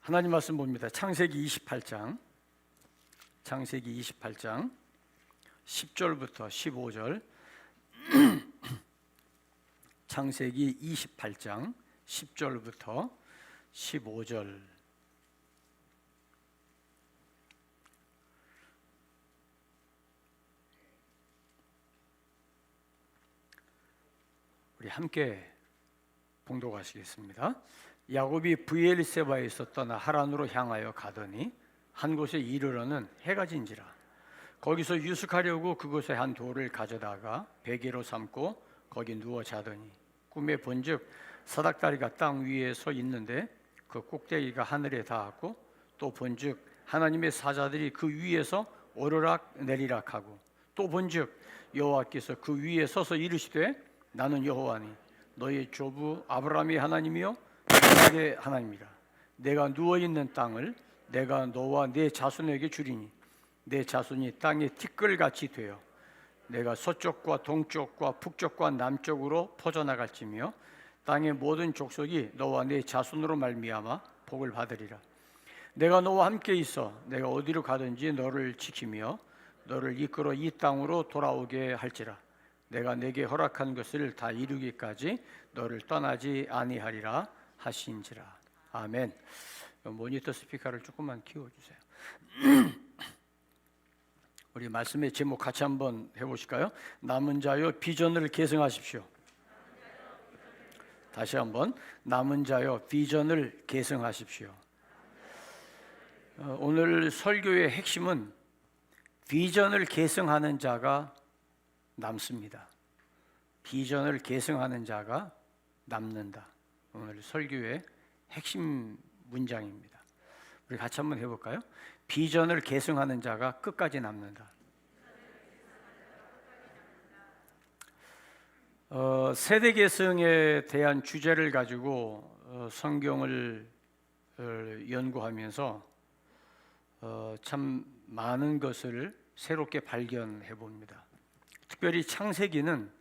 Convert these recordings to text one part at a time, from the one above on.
하나님 말씀 봅니다. 창세기 28장 10절부터 15절. 창세기 28장 10절부터 15절. 우리 함께 봉독하시겠습니다. 야곱이 브엘세바에서 떠나 하란으로 향하여 가더니 한 곳에 이르러는 해가 진지라. 거기서 유숙하려고 그곳에 한 돌을 가져다가 베개로 삼고 거기 누워 자더니 꿈에 본즉 사닥다리가 땅 위에 서 있는데 그 꼭대기가 하늘에 닿았고 또 본즉 하나님의 사자들이 그 위에서 오르락 내리락 하고 또 본즉 여호와께서 그 위에 서서 이르시되 나는 여호와니 너의 조부 아브라함의 하나님이요 이삭의 하나님이라. 내가 누워있는 땅을 내가 너와 네 자손에게 주리니 내 자손이 땅의 티끌같이 되어 내가 서쪽과 동쪽과 북쪽과 남쪽으로 퍼져나갈지며 땅의 모든 족속이 너와 네 자손으로 말미암아 복을 받으리라. 내가 너와 함께 있어 내가 어디로 가든지 너를 지키며 너를 이끌어 이 땅으로 돌아오게 할지라. 내가 내게 허락한 것을 다 이루기까지 너를 떠나지 아니하리라 하신지라. 아멘. 모니터 스피커를 조금만 키워주세요. 우리 말씀의 제목 같이 한번 해보실까요? 남은 자여 비전을 계승하십시오. 다시 한번 남은 자여 비전을 계승하십시오. 오늘 설교의 핵심은 비전을 계승하는 자가 남습니다. 비전을 계승하는 자가 남는다. 오늘 설교의 핵심 문장입니다. 우리 같이 한번 해볼까요? 비전을 계승하는 자가 끝까지 남는다. 세대 계승에 대한 주제를 가지고 성경을 연구하면서 참 많은 것을 새롭게 발견해 봅니다. 특별히 창세기는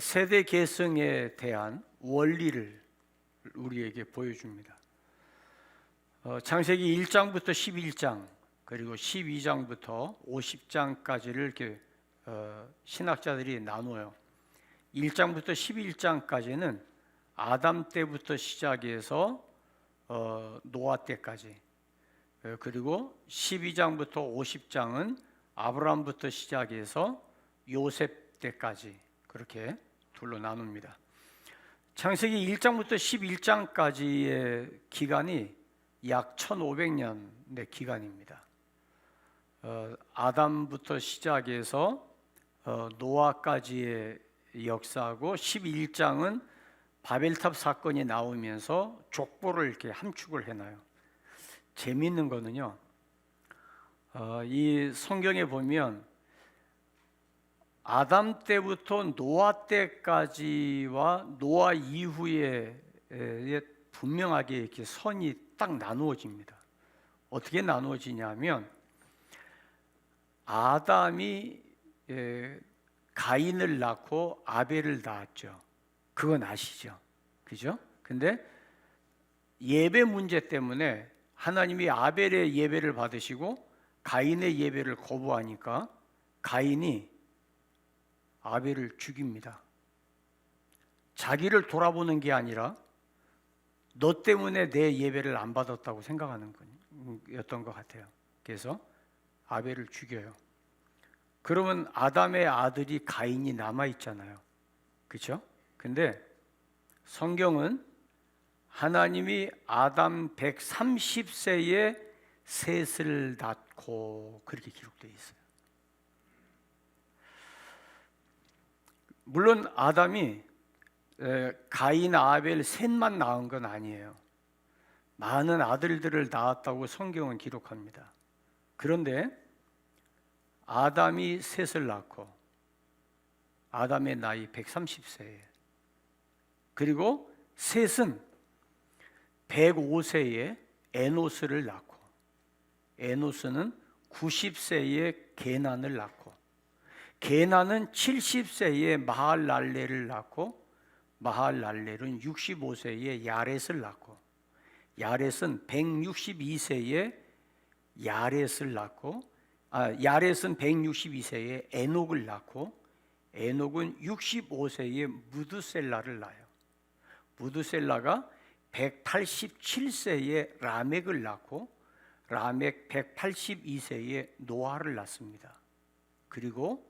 세대 계승에 대한 원리를 우리에게 보여줍니다. 창세기 1장부터 11장 그리고 12장부터 50장까지를 이렇게 신학자들이 나눠요. 1장부터 11장까지는 아담 때부터 시작해서 노아 때까지, 그리고 12장부터 50장은 아브라함부터 시작해서 요셉 때까지, 그렇게 둘로 나눕니다. 창세기 1장부터 11장까지의 기간이 약 1500년의 기간입니다. 아담부터 시작해서 노아까지의 역사하고 11장은 바벨탑 사건이 나오면서 족보를 이렇게 함축을 해놔요. 재미있는 거는요, 이 성경에 보면 아담 때부터 노아 때까지와 노아 이후에 분명하게 이렇게 선이 딱 나누어집니다. 어떻게 나누어지냐면 아담이 가인을 낳고 아벨을 낳았죠. 그건 아시죠? 그죠? 근데 예배 문제 때문에 하나님이 아벨의 예배를 받으시고 가인의 예배를 거부하니까 가인이 아벨을 죽입니다. 자기를 돌아보는 게 아니라 너 때문에 내 예배를 안 받았다고 생각하는 거였던 것 같아요. 그래서 아벨을 죽여요. 그러면 아담의 아들이 가인이 남아있잖아요. 그렇죠? 근데 성경은 하나님이 아담 130세에 셋을 낳고 그렇게 기록되어 있어요. 물론 아담이 가인, 아벨 셋만 낳은 건 아니에요. 많은 아들들을 낳았다고 성경은 기록합니다. 그런데 아담이 셋을 낳고 아담의 나이 130세에, 그리고 셋은 105세에 에노스를 낳고 에노스는 90세에 게난을 낳고 게난은 70세에 마할랄레를 낳고 마할랄렐은 65세에 야렛을 낳고 야렛은 162세에 야렛을 낳고 야렛은 162세에 에녹을 낳고 에녹은 65세에 무드셀라를 낳아요. 무드셀라가 187세에 라멕을 낳고 라멕 182세에 노아를 낳습니다. 그리고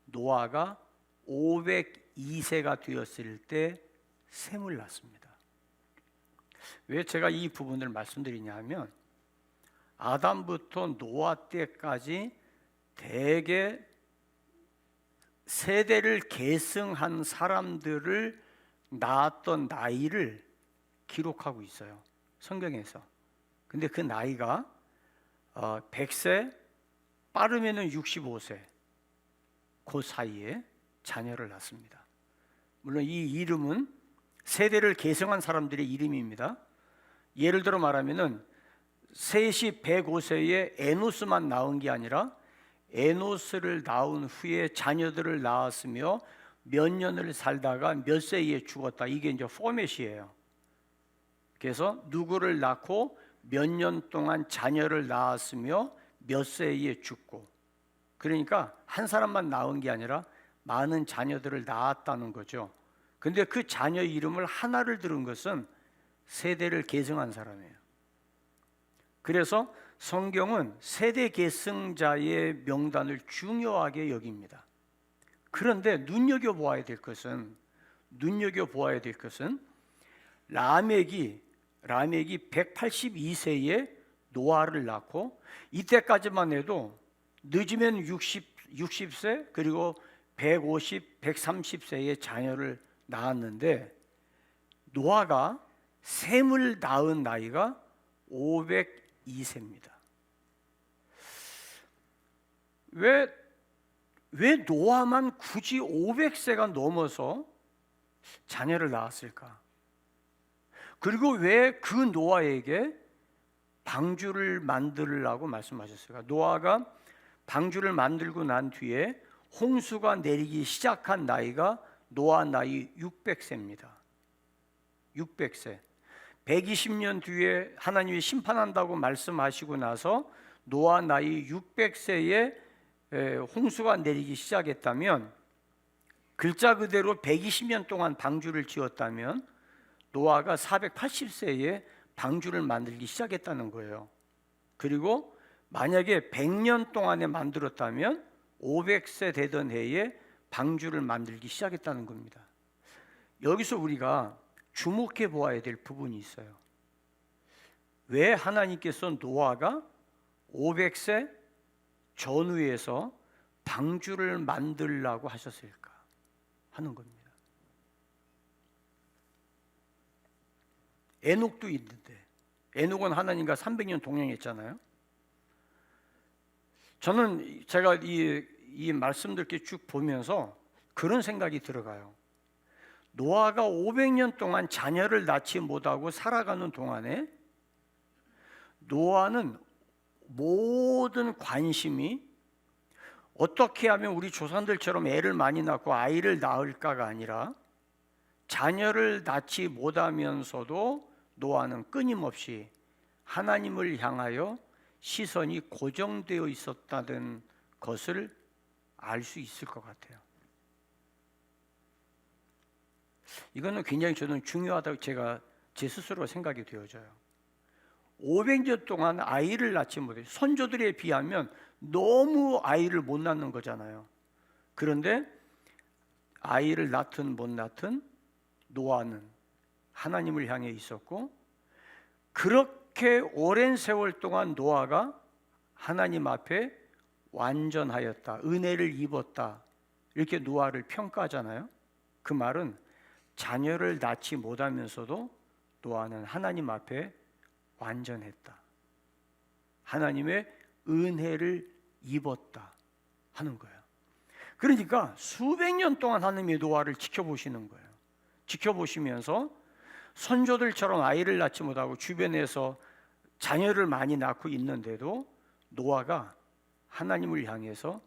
노아가 502세가 되었을 때 셈을 낳습니다. 왜 제가 이 부분을 말씀드리냐 하면 아담부터 노아 때까지 대개 세대를 계승한 사람들을 낳았던 나이를 기록하고 있어요, 성경에서. 근데 그 나이가 100세 빠르면은 65세 그 사이에 자녀를 낳습니다. 물론 이 이름은 세대를 계승한 사람들의 이름입니다. 예를 들어 말하면은 셋이 105세에 에노스만 낳은 게 아니라 에노스를 낳은 후에 자녀들을 낳았으며 몇 년을 살다가 몇 세에 죽었다. 이게 이제 포맷이에요. 그래서 누구를 낳고 몇 년 동안 자녀를 낳았으며 몇 세에 죽고, 그러니까 한 사람만 낳은 게 아니라 많은 자녀들을 낳았다는 거죠. 근데 그 자녀 이름을 하나를 들은 것은 세대를 계승한 사람이에요. 그래서 성경은 세대 계승자의 명단을 중요하게 여깁니다. 그런데 눈여겨보아야 될 것은 라멕이 182세에 노아를 낳고, 이때까지만 해도 늦으면 60세 그리고 150, 130세의 자녀를 낳았는데 노아가 셈을 낳은 나이가 502세입니다. 왜 노아만 굳이 500세가 넘어서 자녀를 낳았을까? 그리고 왜 그 노아에게 방주를 만들라고 말씀하셨을까? 노아가 방주를 만들고 난 뒤에 홍수가 내리기 시작한 나이가 노아 나이 600세입니다. 600세. 120년 뒤에 하나님이 심판한다고 말씀하시고 나서 노아 나이 600세에 홍수가 내리기 시작했다면, 글자 그대로 120년 동안 방주를 지었다면 노아가 480세에 방주를 만들기 시작했다는 거예요. 그리고 만약에 100년 동안에 만들었다면 500세 되던 해에 방주를 만들기 시작했다는 겁니다. 여기서 우리가 주목해 보아야 될 부분이 있어요. 왜 하나님께서 노아가 500세 전후에서 방주를 만들라고 하셨을까 하는 겁니다. 에녹도 있는데, 에녹은 하나님과 300년 동행했잖아요. 저는 제가 이 말씀들 이렇게 쭉 보면서 그런 생각이 들어가요. 노아가 500년 동안 자녀를 낳지 못하고 살아가는 동안에 노아는 모든 관심이 어떻게 하면 우리 조상들처럼 애를 많이 낳고 아이를 낳을까가 아니라, 자녀를 낳지 못하면서도 노아는 끊임없이 하나님을 향하여 시선이 고정되어 있었다는 것을 알 수 있을 것 같아요. 이거는 굉장히 저는 중요하다고 제가 제 스스로 생각이 되어져요. 500년 동안 아이를 낳지 못해, 선조들에 비하면 너무 아이를 못 낳는 거잖아요. 그런데 아이를 낳든 못 낳든 노아는 하나님을 향해 있었고, 그렇게 오랜 세월 동안 노아가 하나님 앞에 완전하였다, 은혜를 입었다, 이렇게 노아를 평가하잖아요. 그 말은 자녀를 낳지 못하면서도 노아는 하나님 앞에 완전했다, 하나님의 은혜를 입었다 하는 거예요. 그러니까 수백 년 동안 하나님이 노아를 지켜보시는 거예요. 지켜보시면서 선조들처럼 아이를 낳지 못하고 주변에서 자녀를 많이 낳고 있는데도 노아가 하나님을 향해서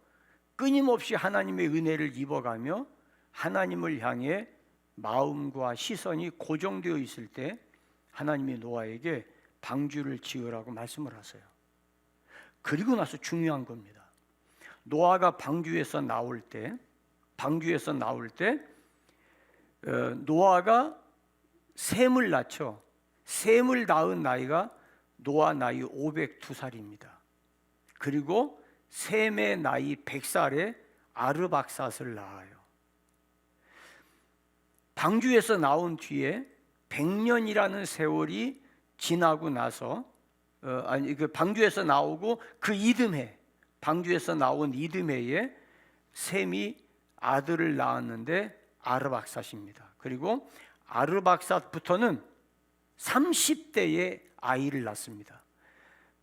끊임없이 하나님의 은혜를 입어가며 하나님을 향해 마음과 시선이 고정되어 있을 때 하나님이 노아에게 방주를 지으라고 말씀을 하세요. 그리고 나서 중요한 겁니다. 노아가 방주에서 나올 때 노아가 셈을 낳죠. 셈을 낳은 나이가 노아 나이 502살입니다. 그리고 셈의 나이 100살에 아르박삿을 낳아요. 방주에서 나온 뒤에 100년이라는 세월이 지나고 나서 방주에서 나오고 그 이듬해, 방주에서 나온 이듬해에 셈이 아들을 낳았는데 아르박삿입니다. 그리고 아르박삿부터는 30대에 아이를 낳습니다.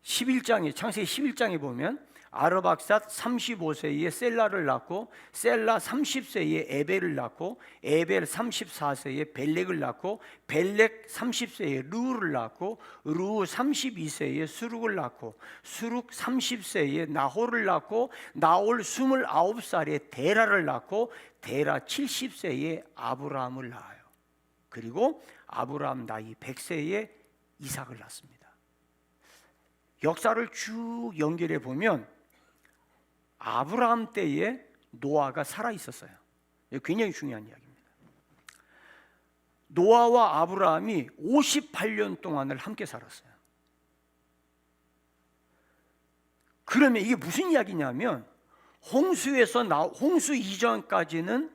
창세기 11장에 보면 아르박삿 35세에 셀라를 낳고, 셀라 30세에 에벨을 낳고, 에벨 34세에 벨렉을 낳고, 벨렉 30세에 르우를 낳고, 르우 32세에 수룩을 낳고, 수룩 30세에 나홀을 낳고, 나홀 29살에 데라를 낳고, 데라 70세에 아브라함을 낳아요. 그리고 아브라함 나이 100세에 이삭을 낳습니다. 역사를 쭉 연결해 보면 아브라함 때에 노아가 살아 있었어요. 굉장히 중요한 이야기입니다. 노아와 아브라함이 58년 동안을 함께 살았어요. 그러면 이게 무슨 이야기냐면 홍수 이전까지는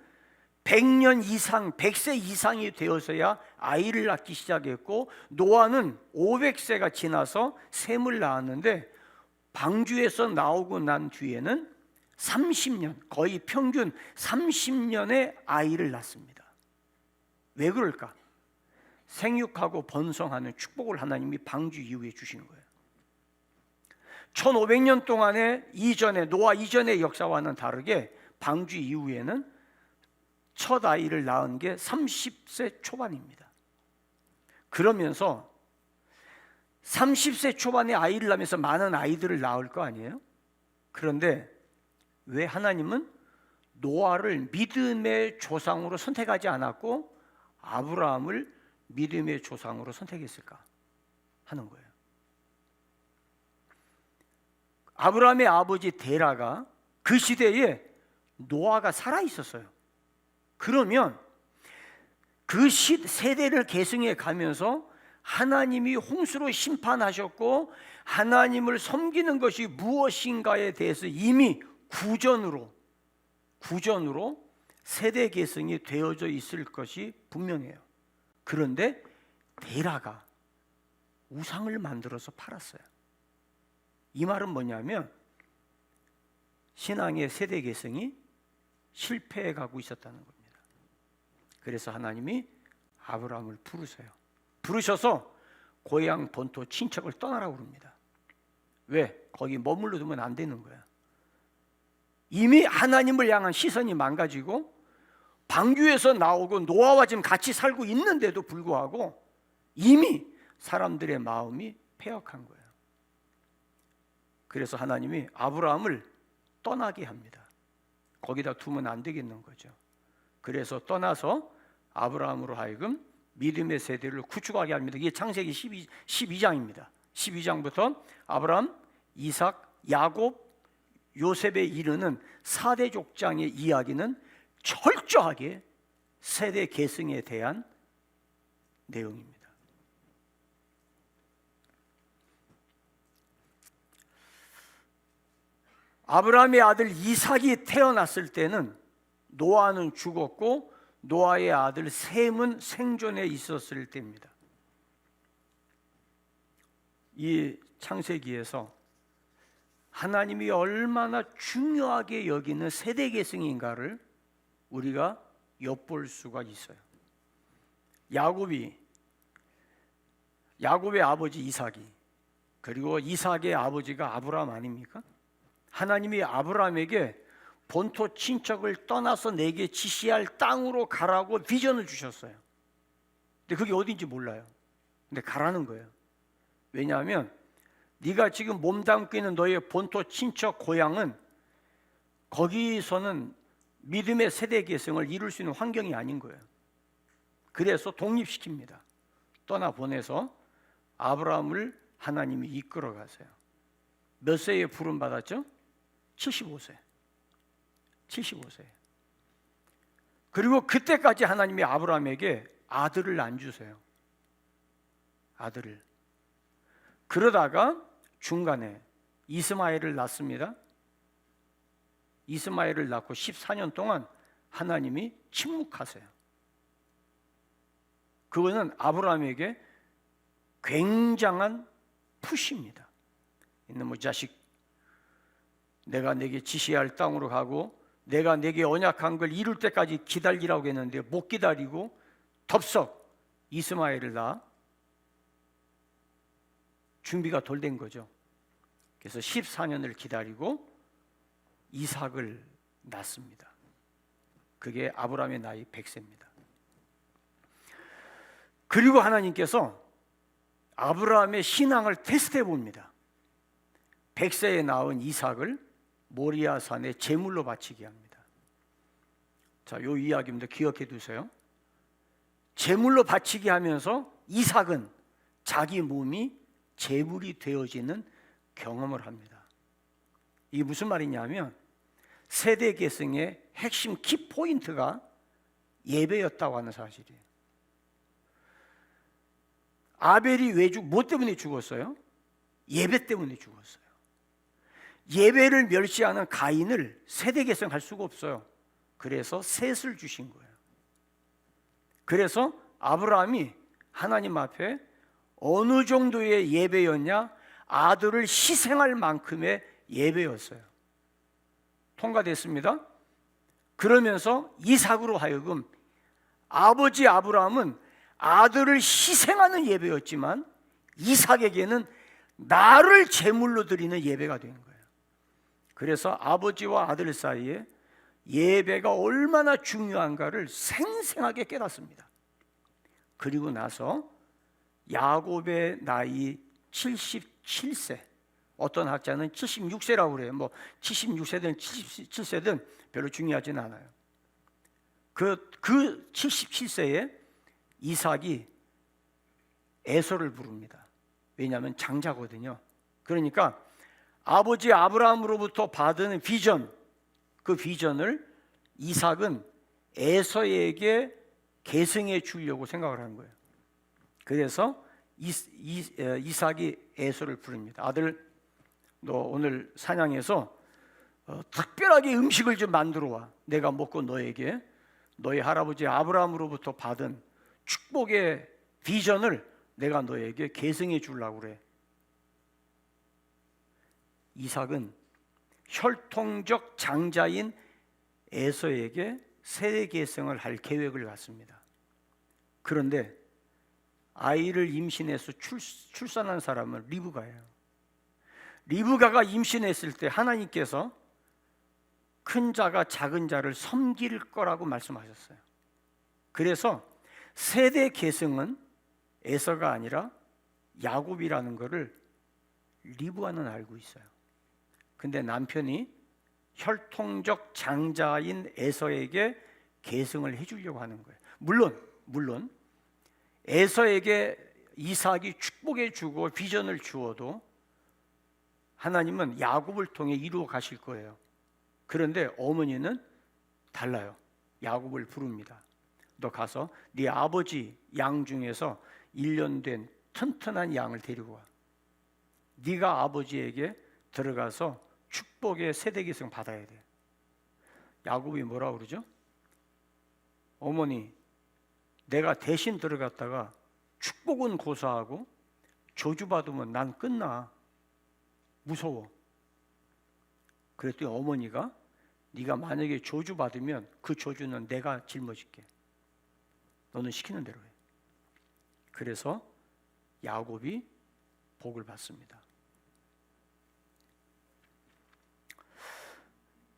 100년 이상, 100세 이상이 되어서야 아이를 낳기 시작했고, 노아는 500세가 지나서 셈을 낳았는데 방주에서 나오고 난 뒤에는 30년, 거의 평균 30년의 아이를 낳습니다. 왜 그럴까? 생육하고 번성하는 축복을 하나님이 방주 이후에 주신 거예요. 1500년 동안의 노아 이전의 역사와는 다르게 방주 이후에는 첫 아이를 낳은 게 30세 초반입니다. 그러면서 30세 초반에 아이를 낳으면서 많은 아이들을 낳을 거 아니에요? 그런데 왜 하나님은 노아를 믿음의 조상으로 선택하지 않았고 아브라함을 믿음의 조상으로 선택했을까 하는 거예요. 아브라함의 아버지 데라가 그 시대에 노아가 살아 있었어요. 그러면 그 세대를 계승해 가면서 하나님이 홍수로 심판하셨고 하나님을 섬기는 것이 무엇인가에 대해서 이미 구전으로 세대 계승이 되어져 있을 것이 분명해요. 그런데 데라가 우상을 만들어서 팔았어요. 이 말은 뭐냐면 신앙의 세대 계승이 실패해 가고 있었다는 겁니다. 그래서 하나님이 아브라함을 부르셔서 고향 본토 친척을 떠나라고 그럽니다. 왜? 거기 머물러 두면 안 되는 거야. 이미 하나님을 향한 시선이 망가지고 방주에서 나오고 노아와 지금 같이 살고 있는데도 불구하고 이미 사람들의 마음이 패역한 거예요. 그래서 하나님이 아브라함을 떠나게 합니다. 거기다 두면 안 되겠는 거죠. 그래서 떠나서 아브라함으로 하여금 믿음의 세대를 구축하게 합니다. 이게 창세기 12장입니다. 12장부터 아브라함, 이삭, 야곱, 요셉에 이르는 4대 족장의 이야기는 철저하게 세대 계승에 대한 내용입니다. 아브라함의 아들 이삭이 태어났을 때는 노아는 죽었고 노아의 아들 셈은 생존해 있었을 때입니다. 이 창세기에서 하나님이 얼마나 중요하게 여기는 세대 계승인가를 우리가 엿볼 수가 있어요. 야곱의 아버지 이삭이, 그리고 이삭의 아버지가 아브라함 아닙니까? 하나님이 아브라함에게 본토 친척을 떠나서 내게 지시할 땅으로 가라고 비전을 주셨어요. 근데 그게 어딘지 몰라요. 근데 가라는 거예요. 왜냐하면 네가 지금 몸담고 있는 너의 본토 친척 고향은 거기서는 믿음의 세대 계승을 이룰 수 있는 환경이 아닌 거예요. 그래서 독립시킵니다. 떠나보내서 아브라함을 하나님이 이끌어 가세요. 몇 세에 부름 받았죠? 75세. 75세. 그리고 그때까지 하나님이 아브라함에게 아들을 안 주세요. 아들을. 그러다가 중간에 이스마엘을 낳습니다. 이스마엘을 낳고 14년 동안 하나님이 침묵하세요. 그거는 아브라함에게 굉장한 푸시입니다. 이놈의 자식, 내가 내게 지시할 땅으로 가고 내가 내게 언약한 걸 이룰 때까지 기다리라고 했는데 못 기다리고 덥석 이스마엘을 낳아 준비가 덜 된 거죠. 그래서 14년을 기다리고 이삭을 낳습니다. 그게 아브라함의 나이 100세입니다. 그리고 하나님께서 아브라함의 신앙을 테스트해 봅니다. 100세에 낳은 이삭을 모리아산에 제물로 바치게 합니다. 자, 요 이야기입니다. 기억해 두세요. 제물로 바치게 하면서 이삭은 자기 몸이 제물이 되어지는 경험을 합니다. 이게 무슨 말이냐면 세대 계승의 핵심 키포인트가 예배였다고 하는 사실이에요. 아벨이 뭐 때문에 죽었어요? 예배 때문에 죽었어요. 예배를 멸시하는 가인을 세대 계승할 수가 없어요. 그래서 셋을 주신 거예요. 그래서 아브라함이 하나님 앞에 어느 정도의 예배였냐? 아들을 희생할 만큼의 예배였어요. 통과됐습니다. 그러면서 이삭으로 하여금 아버지 아브라함은 아들을 희생하는 예배였지만 이삭에게는 나를 제물로 드리는 예배가 된 거예요. 그래서 아버지와 아들 사이에 예배가 얼마나 중요한가를 생생하게 깨닫습니다. 그리고 나서 야곱의 나이 77세, 어떤 학자는 76세라고 그래요. 뭐 76세든 77세든 별로 중요하지는 않아요. 그 77세에 이삭이 에서를 부릅니다. 왜냐하면 장자거든요. 그러니까 아버지 아브라함으로부터 받은 비전, 그 비전을 이삭은 에서에게 계승해 주려고 생각을 한 거예요. 그래서 이삭이 에서를 부릅니다. 아들, 너 오늘 사냥해서 특별하게 음식을 좀 만들어 와. 내가 먹고 너에게 너희 할아버지 아브라함으로부터 받은 축복의 비전을 내가 너에게 계승해 주려고 그래. 이삭은 혈통적 장자인 에서에게 세대 계승을 할 계획을 갖습니다. 그런데 아이를 임신해서 출산한 사람은 리브가예요. 리브가가 임신했을 때 하나님께서 큰 자가 작은 자를 섬길 거라고 말씀하셨어요. 그래서 세대 계승은 에서가 아니라 야곱이라는 것을 리브가는 알고 있어요. 근데 남편이 혈통적 장자인 에서에게 계승을 해주려고 하는 거예요. 물론 에서에게 이삭이 축복해 주고 비전을 주어도 하나님은 야곱을 통해 이루어 가실 거예요. 그런데 어머니는 달라요. 야곱을 부릅니다. 너 가서 네 아버지 양 중에서 1년 된 튼튼한 양을 데리고 와. 네가 아버지에게 들어가서 축복의 세대 계승 받아야 돼. 야곱이 뭐라고 그러죠? 어머니, 내가 대신 들어갔다가 축복은 고사하고 저주받으면 난 끝나. 무서워. 그랬더니 어머니가 네가 만약에 저주받으면 그 저주는 내가 짊어질게. 너는 시키는 대로 해. 그래서 야곱이 복을 받습니다.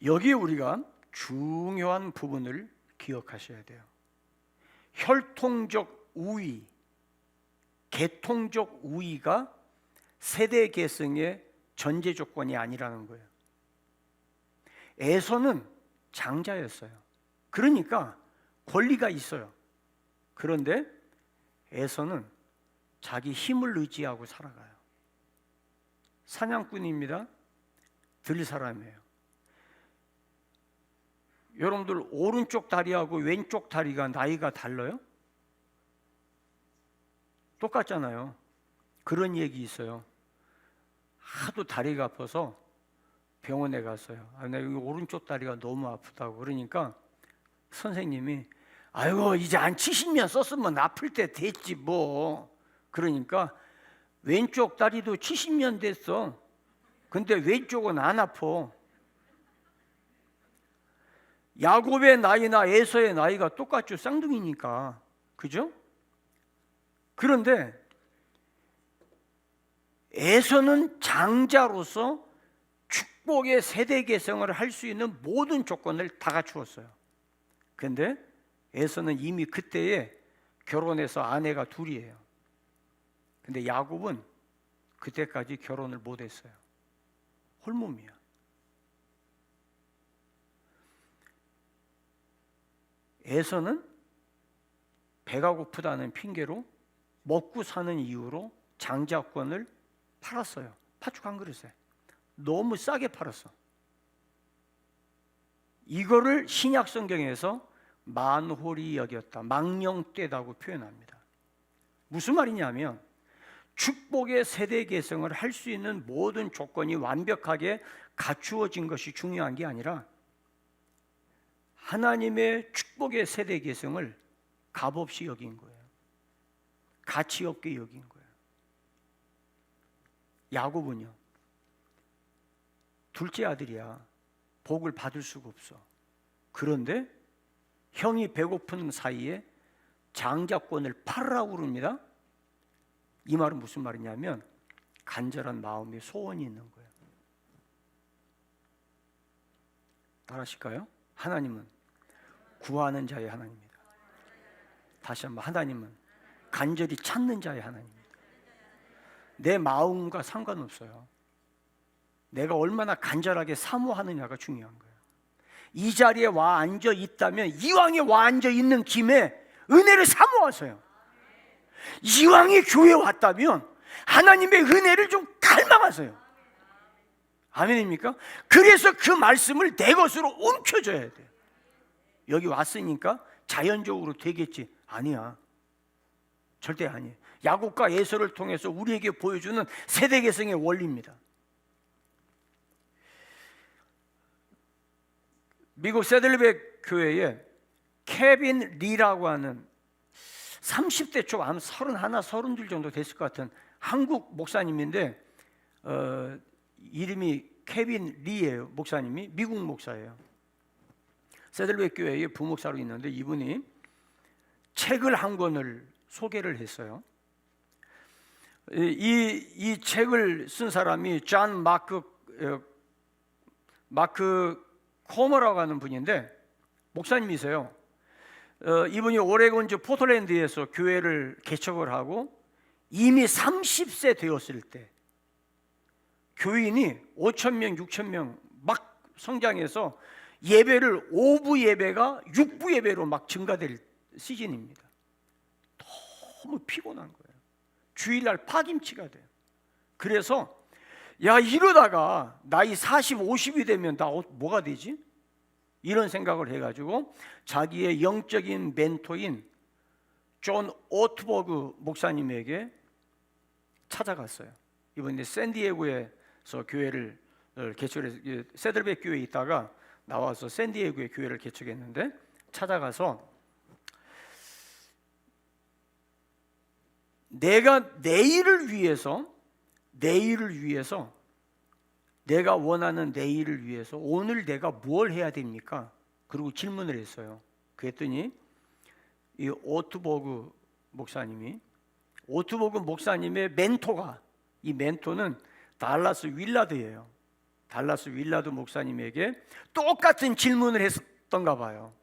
여기에 우리가 중요한 부분을 기억하셔야 돼요. 혈통적 우위, 계통적 우위가 세대 계승의 전제 조건이 아니라는 거예요. 에서는 장자였어요. 그러니까 권리가 있어요. 그런데 에서는 자기 힘을 의지하고 살아가요. 사냥꾼입니다. 들 사람이에요. 여러분들 오른쪽 다리하고 왼쪽 다리가 나이가 달라요? 똑같잖아요. 그런 얘기 있어요. 하도 다리가 아파서 병원에 갔어요. 내가 오른쪽 다리가 너무 아프다고. 그러니까 선생님이 아이고 이제 한 70년 썼으면 아플 때 됐지 뭐. 그러니까 왼쪽 다리도 70년 됐어. 근데 왼쪽은 안 아파. 야곱의 나이나 에서의 나이가 똑같죠. 쌍둥이니까. 그죠? 그런데 에서는 장자로서 축복의 세대 계승을 할 수 있는 모든 조건을 다 갖추었어요. 그런데 에서는 이미 그때에 결혼해서 아내가 둘이에요. 근데 야곱은 그때까지 결혼을 못했어요. 홀몸이야. 에서는 배가 고프다는 핑계로 먹고 사는 이유로 장자권을 팔았어요. 팥죽 한 그릇에 너무 싸게 팔았어. 이거를 신약 성경에서 만홀이 여겼다, 망령되다고 표현합니다. 무슨 말이냐면 축복의 세대 계승을 할 수 있는 모든 조건이 완벽하게 갖추어진 것이 중요한 게 아니라 하나님의 축복의 세대 계승을 값없이 여긴 거예요. 가치 없게 여긴 거예요. 야곱은요, 둘째 아들이야. 복을 받을 수가 없어. 그런데 형이 배고픈 사이에 장자권을 팔으라고 그럽니다. 이 말은 무슨 말이냐면 간절한 마음의 소원이 있는 거예요. 따라하실까요? 하나님은 구하는 자의 하나님입니다. 다시 한번, 하나님은 간절히 찾는 자의 하나님입니다. 내 마음과 상관없어요. 내가 얼마나 간절하게 사모하느냐가 중요한 거예요. 이 자리에 와 앉아 있다면 이왕에 와 앉아 있는 김에 은혜를 사모하세요. 이왕에 교회에 왔다면 하나님의 은혜를 좀 갈망하세요. 아멘입니까? 그래서 그 말씀을 내 것으로 움켜줘야 돼요. 여기 왔으니까 자연적으로 되겠지. 아니야. 절대 아니에요. 야곱과 에서를 통해서 우리에게 보여주는 세대계승의 원리입니다. 미국 세들백 교회에 케빈 리라고 하는 30대 초, 아마 31, 32 정도 됐을 것 같은 한국 목사님인데 이름이 케빈 리예요. 목사님이 미국 목사예요. 세들백 교회에 부목사로 있는데 이분이 책을 한 권을 소개를 했어요. 이 책을 쓴 사람이 존 마크 코머라고 하는 분인데 목사님이세요. 이분이 오레곤주 포틀랜드에서 교회를 개척을 하고 이미 30세 되었을 때 교인이 5,000명, 6,000명 막 성장해서 예배를 5부 예배가 6부 예배로 막 증가될 시즌입니다. 너무 피곤한 거예요. 주일날 파김치가 돼요. 그래서 야, 이러다가 나이 40, 50이 되면 나 뭐가 되지? 이런 생각을 해가지고 자기의 영적인 멘토인 존 오트버그 목사님에게 찾아갔어요. 이번에 샌디에고에서 교회를 개척해서 세들백 교회에 있다가 나와서 샌디에고에 교회를 개척했는데 찾아가서 내가 내일을 위해서 내가 원하는 내일을 위해서 오늘 내가 뭘 해야 됩니까? 그리고 질문을 했어요. 그랬더니 이 오트버그 목사님의 멘토가, 이 멘토는 달라스 윌라드예요. 달라스 윌라드 목사님에게 똑같은 질문을 했었던가 봐요.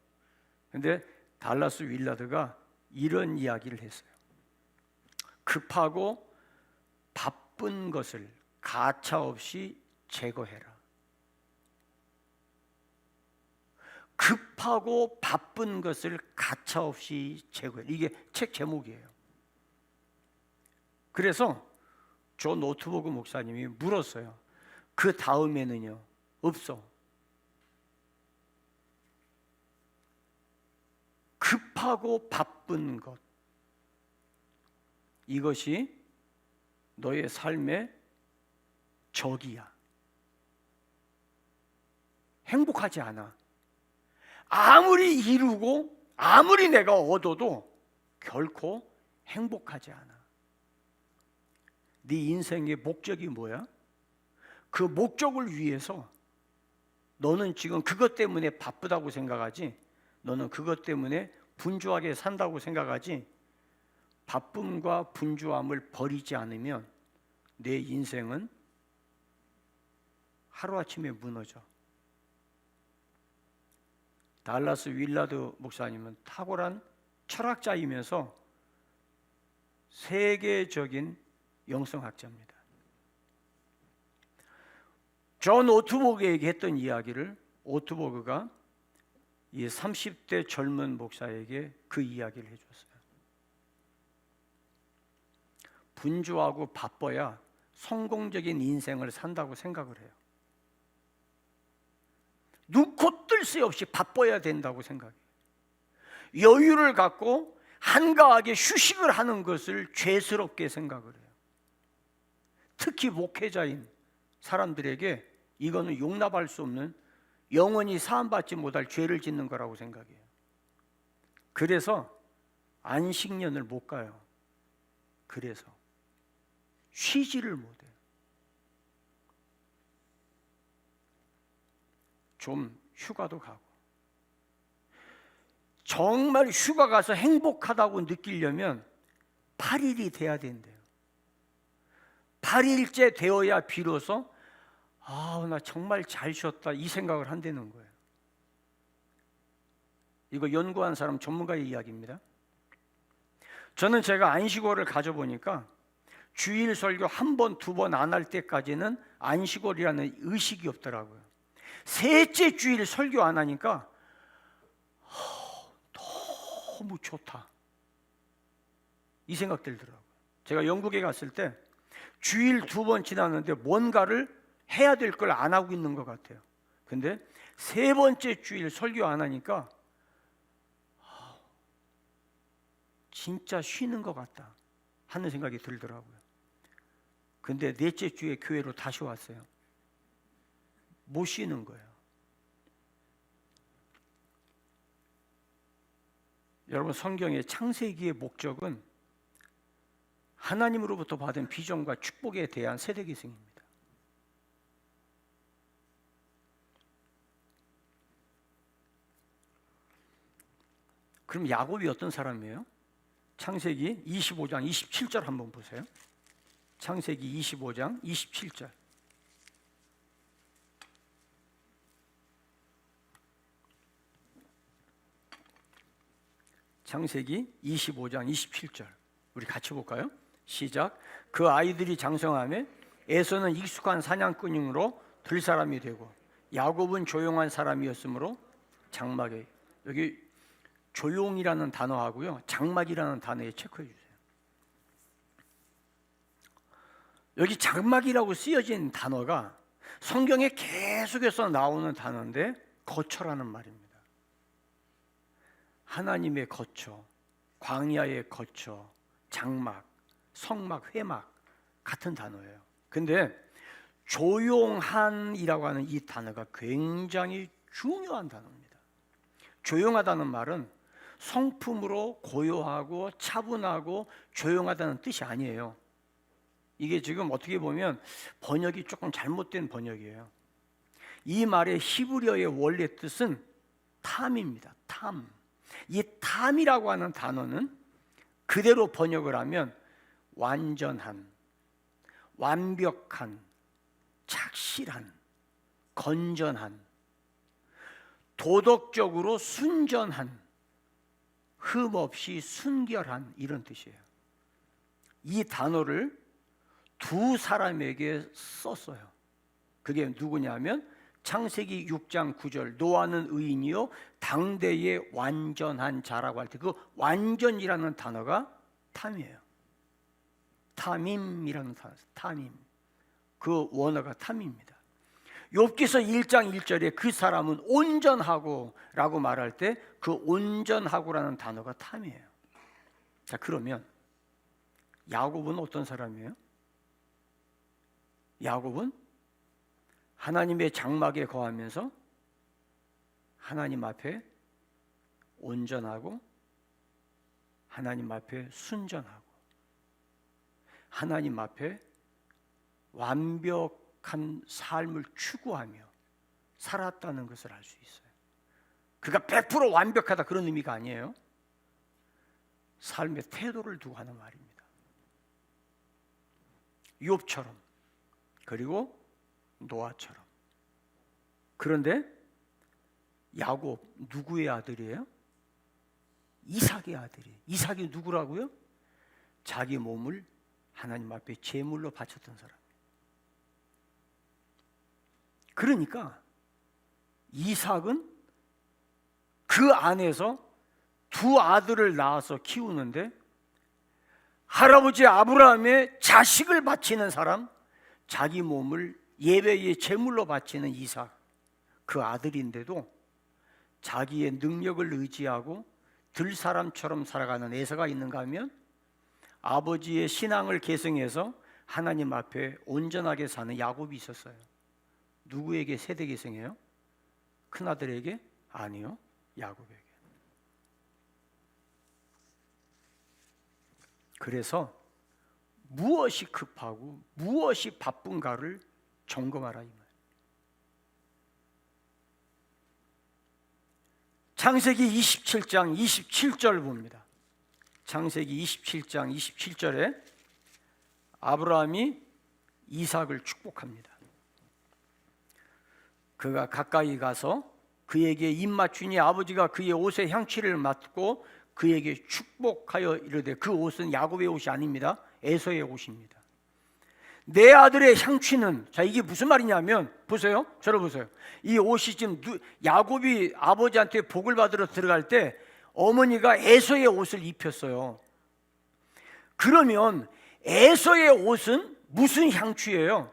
근데 달라스 윌라드가 이런 이야기를 했어요. 급하고 바쁜 것을 가차없이 제거해라. 급하고 바쁜 것을 가차없이 제거해라. 이게 책 제목이에요. 그래서 존 오트버그 목사님이 물었어요. 그 다음에는요? 없어. 급하고 바쁜 것, 이것이 너의 삶의 적이야. 행복하지 않아. 아무리 이루고 아무리 내가 얻어도 결코 행복하지 않아. 네 인생의 목적이 뭐야? 그 목적을 위해서 너는 지금 그것 때문에 바쁘다고 생각하지, 너는 그것 때문에 분주하게 산다고 생각하지, 바쁨과 분주함을 버리지 않으면 내 인생은 하루아침에 무너져. 달라스 윌라드 목사님은 탁월한 철학자이면서 세계적인 영성학자입니다. 존 오트버그에게 했던 이야기를 오트버그가 이 30대 젊은 목사에게 그 이야기를 해줬어요. 분주하고 바빠야 성공적인 인생을 산다고 생각을 해요. 눈코 뜰 새 없이 바빠야 된다고 생각해요. 여유를 갖고 한가하게 휴식을 하는 것을 죄스럽게 생각을 해요. 특히 목회자인 사람들에게 이거는 용납할 수 없는, 영원히 사함받지 못할 죄를 짓는 거라고 생각해요. 그래서 안식년을 못 가요. 그래서 쉬지를 못해요. 좀 휴가도 가고. 정말 휴가 가서 행복하다고 느끼려면 8일이 돼야 된대요. 8일째 되어야 비로소 나 정말 잘 쉬었다 이 생각을 한다는 거예요. 이거 연구한 사람 전문가의 이야기입니다. 저는 제가 안식월을 가져보니까 주일 설교 한 번, 두 번 안 할 때까지는 안식월이라는 의식이 없더라고요. 셋째 주일 설교 안 하니까 너무 좋다 이 생각 들더라고요. 제가 영국에 갔을 때 주일 두 번 지났는데 뭔가를 해야 될 걸 안 하고 있는 것 같아요. 근데 세 번째 주일 설교 안 하니까 진짜 쉬는 것 같다 하는 생각이 들더라고요. 근데 넷째 주에 교회로 다시 왔어요. 못 쉬는 거예요. 여러분, 성경의 창세기의 목적은 하나님으로부터 받은 비전과 축복에 대한 세대기승입니다. 그럼 야곱이 어떤 사람이에요? 창세기 25장 27절 한번 보세요. 창세기 25장 27절. 창세기 25장 27절. 우리 같이 볼까요? 시작. 그 아이들이 장성하며 에서는 익숙한 사냥꾼으로 들사람이 되고 야곱은 조용한 사람이었으므로 장막에, 여기 조용이라는 단어하고요 장막이라는 단어에 체크해 주세요. 여기 장막이라고 쓰여진 단어가 성경에 계속해서 나오는 단어인데 거처라는 말입니다. 하나님의 거처, 광야의 거처, 장막, 성막, 회막 같은 단어예요. 근데 조용한이라고 하는 이 단어가 굉장히 중요한 단어입니다. 조용하다는 말은 성품으로 고요하고 차분하고 조용하다는 뜻이 아니에요. 이게 지금 어떻게 보면 번역이 조금 잘못된 번역이에요. 이 말의 히브리어의 원래 뜻은 탐입니다. 탐. 이 탐이라고 하는 단어는 그대로 번역을 하면 완전한, 완벽한, 착실한, 건전한, 도덕적으로 순전한, 흠없이 순결한 이런 뜻이에요. 이 단어를 두 사람에게 썼어요. 그게 누구냐면 창세기 6장 9절 노아는 의인이요 당대의 완전한 자라고 할 때 그 완전이라는 단어가 탐이에요. 타밈이라는 단어, 타밈. 그 원어가 탐입니다. 욥기서 1장 1절에 그 사람은 온전하고 라고 말할 때 그 온전하고라는 단어가 탐이에요. 자, 그러면 야곱은 어떤 사람이에요? 야곱은 하나님의 장막에 거하면서 하나님 앞에 온전하고 하나님 앞에 순전하고 하나님 앞에 완벽한 삶을 추구하며 살았다는 것을 알 수 있어요. 그가 100% 완벽하다 그런 의미가 아니에요. 삶의 태도를 두고 하는 말입니다. 욥처럼 그리고 노아처럼. 그런데 야곱 누구의 아들이에요? 이삭의 아들이에요. 이삭이 누구라고요? 자기 몸을 하나님 앞에 제물로 바쳤던 사람. 그러니까 이삭은 그 안에서 두 아들을 낳아서 키우는데 할아버지 아브라함의 자식을 바치는 사람, 자기 몸을 예배의 제물로 바치는 이삭, 그 아들인데도 자기의 능력을 의지하고 들사람처럼 살아가는 에서가 있는가 하면 아버지의 신앙을 계승해서 하나님 앞에 온전하게 사는 야곱이 있었어요. 누구에게 세대 계승해요? 큰아들에게? 아니요, 야곱에게. 그래서 무엇이 급하고 무엇이 바쁜가를 점검하라 이 말. 창세기 27장 27절 봅니다. 창세기 27장 27절에 아브라함이 이삭을 축복합니다. 그가 가까이 가서 그에게 입 맞추니 아버지가 그의 옷의 향취를 맡고 그에게 축복하여 이르되, 그 옷은 야곱의 옷이 아닙니다. 에서의 옷입니다. 내 아들의 향취는, 자, 이게 무슨 말이냐면, 보세요, 저를 보세요. 이 옷이 지금 야곱이 아버지한테 복을 받으러 들어갈 때 어머니가 에서의 옷을 입혔어요. 그러면 에서의 옷은 무슨 향취예요?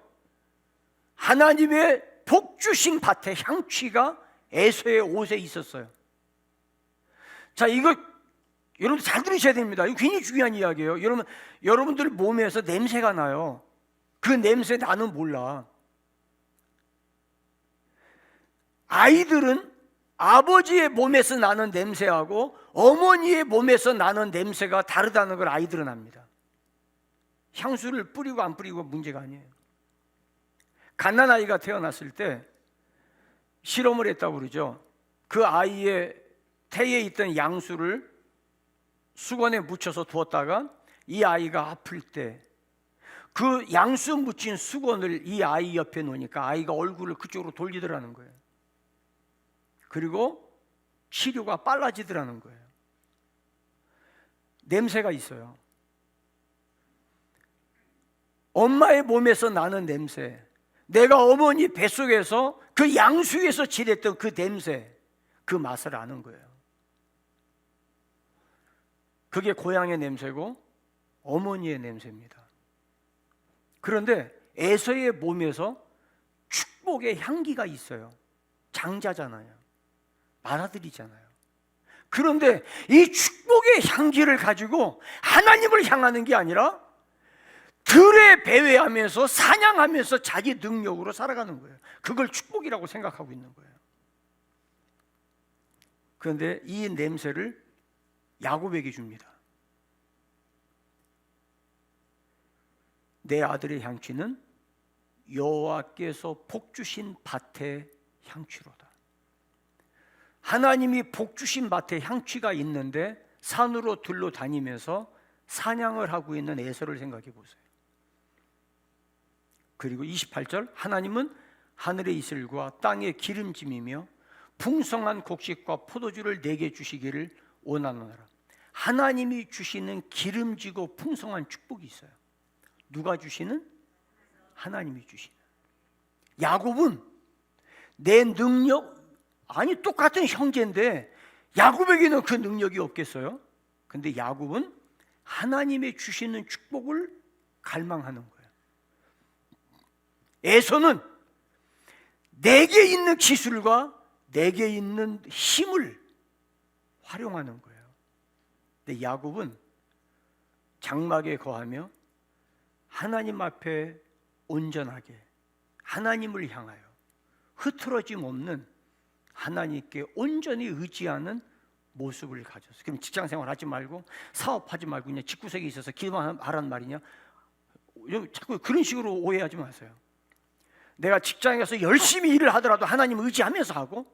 하나님의 복 주신 밭의 향취가 에서의 옷에 있었어요. 자, 이거 여러분 잘 들으셔야 됩니다. 이거 굉장히 중요한 이야기예요. 여러분들 몸에서 냄새가 나요. 그 냄새 나는 몰라. 아이들은 아버지의 몸에서 나는 냄새하고 어머니의 몸에서 나는 냄새가 다르다는 걸 아이들은 압니다. 향수를 뿌리고 안 뿌리고 문제가 아니에요. 갓난아이가 태어났을 때 실험을 했다고 그러죠. 그 아이의 태에 있던 양수를 수건에 묻혀서 두었다가 이 아이가 아플 때 그 양수 묻힌 수건을 이 아이 옆에 놓으니까 아이가 얼굴을 그쪽으로 돌리더라는 거예요. 그리고 치료가 빨라지더라는 거예요. 냄새가 있어요. 엄마의 몸에서 나는 냄새, 내가 어머니 뱃속에서 그 양수에서 지냈던 그 냄새, 그 맛을 아는 거예요. 그게 고향의 냄새고 어머니의 냄새입니다. 그런데 에서의 몸에서 축복의 향기가 있어요. 장자잖아요. 맏아들이잖아요. 그런데 이 축복의 향기를 가지고 하나님을 향하는 게 아니라 들에 배회하면서 사냥하면서 자기 능력으로 살아가는 거예요. 그걸 축복이라고 생각하고 있는 거예요. 그런데 이 냄새를 야곱에게 줍니다. 내 아들의 향취는 여호와께서 복 주신 밭의 향취로다. 하나님이 복 주신 밭에 향취가 있는데 산으로 들러 다니면서 사냥을 하고 있는 에서를 생각해 보세요. 그리고 28절, 하나님은 하늘의 이슬과 땅의 기름짐이며 풍성한 곡식과 포도주를 내게 주시기를 원하노라. 하나님이 주시는 기름지고 풍성한 축복이 있어요. 누가 주시는? 하나님이 주시는. 야곱은 내 능력, 아니 똑같은 형제인데 야곱에게는 그 능력이 없겠어요? 근데 야곱은 하나님의 주시는 축복을 갈망하는 거예요. 에서는 내게 있는 기술과 내게 있는 힘을 활용하는 거예요. 근데 야곱은 장막에 거하며 하나님 앞에 온전하게 하나님을 향하여 흐트러짐 없는 하나님께 온전히 의지하는 모습을 가졌어요. 그럼 직장생활 하지 말고 사업하지 말고 그냥 집구석에 있어서 기도만 하란 말이냐? 자꾸 그런 식으로 오해하지 마세요. 내가 직장에서 열심히 일을 하더라도 하나님 의지하면서 하고,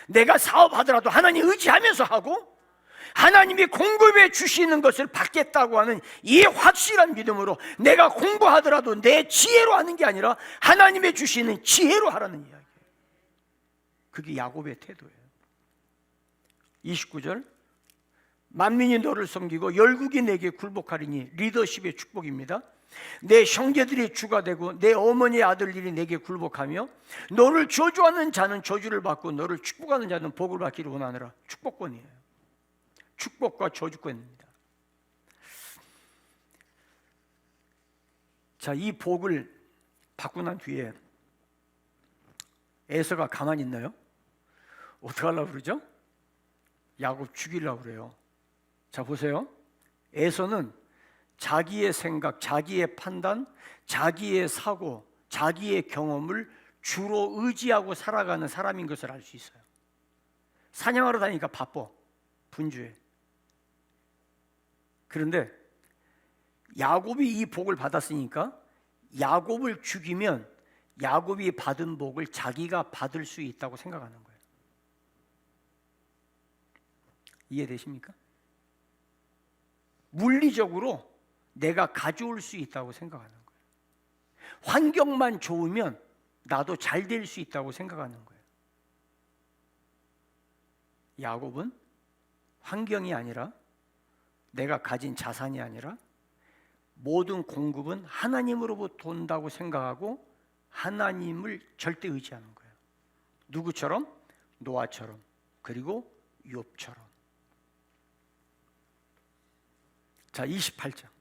내가 사업하더라도 하나님 의지하면서 하고, 하나님이 공급해 주시는 것을 받겠다고 하는 이 확실한 믿음으로 내가 공부하더라도 내 지혜로 하는 게 아니라 하나님의 주시는 지혜로 하라는 이야기예요. 그게 야곱의 태도예요. 29절, 만민이 너를 섬기고 열국이 내게 굴복하리니, 리더십의 축복입니다. 내 형제들이 주가 되고 내 어머니의 아들들이 내게 굴복하며 너를 저주하는 자는 저주를 받고 너를 축복하는 자는 복을 받기를 원하노라. 축복권이에요. 축복과 저주권입니다. 자, 이 복을 받고 난 뒤에 에서가 가만히 있나요? 어떻게 하려고 그러죠? 야곱 죽이려고 그래요. 자, 보세요. 에서는 자기의 생각, 자기의 판단, 자기의 사고, 자기의 경험을 주로 의지하고 살아가는 사람인 것을 알 수 있어요. 사냥하러 다니니까 바빠, 분주해. 그런데 야곱이 이 복을 받았으니까 야곱을 죽이면 야곱이 받은 복을 자기가 받을 수 있다고 생각하는 거예요. 이해되십니까? 물리적으로 내가 가져올 수 있다고 생각하는 거예요. 환경만 좋으면 나도 잘 될 수 있다고 생각하는 거예요. 야곱은 환경이 아니라, 내가 가진 자산이 아니라 모든 공급은 하나님으로부터 온다고 생각하고 하나님을 절대 의지하는 거예요. 누구처럼? 노아처럼, 그리고 욥처럼. 자, 28장.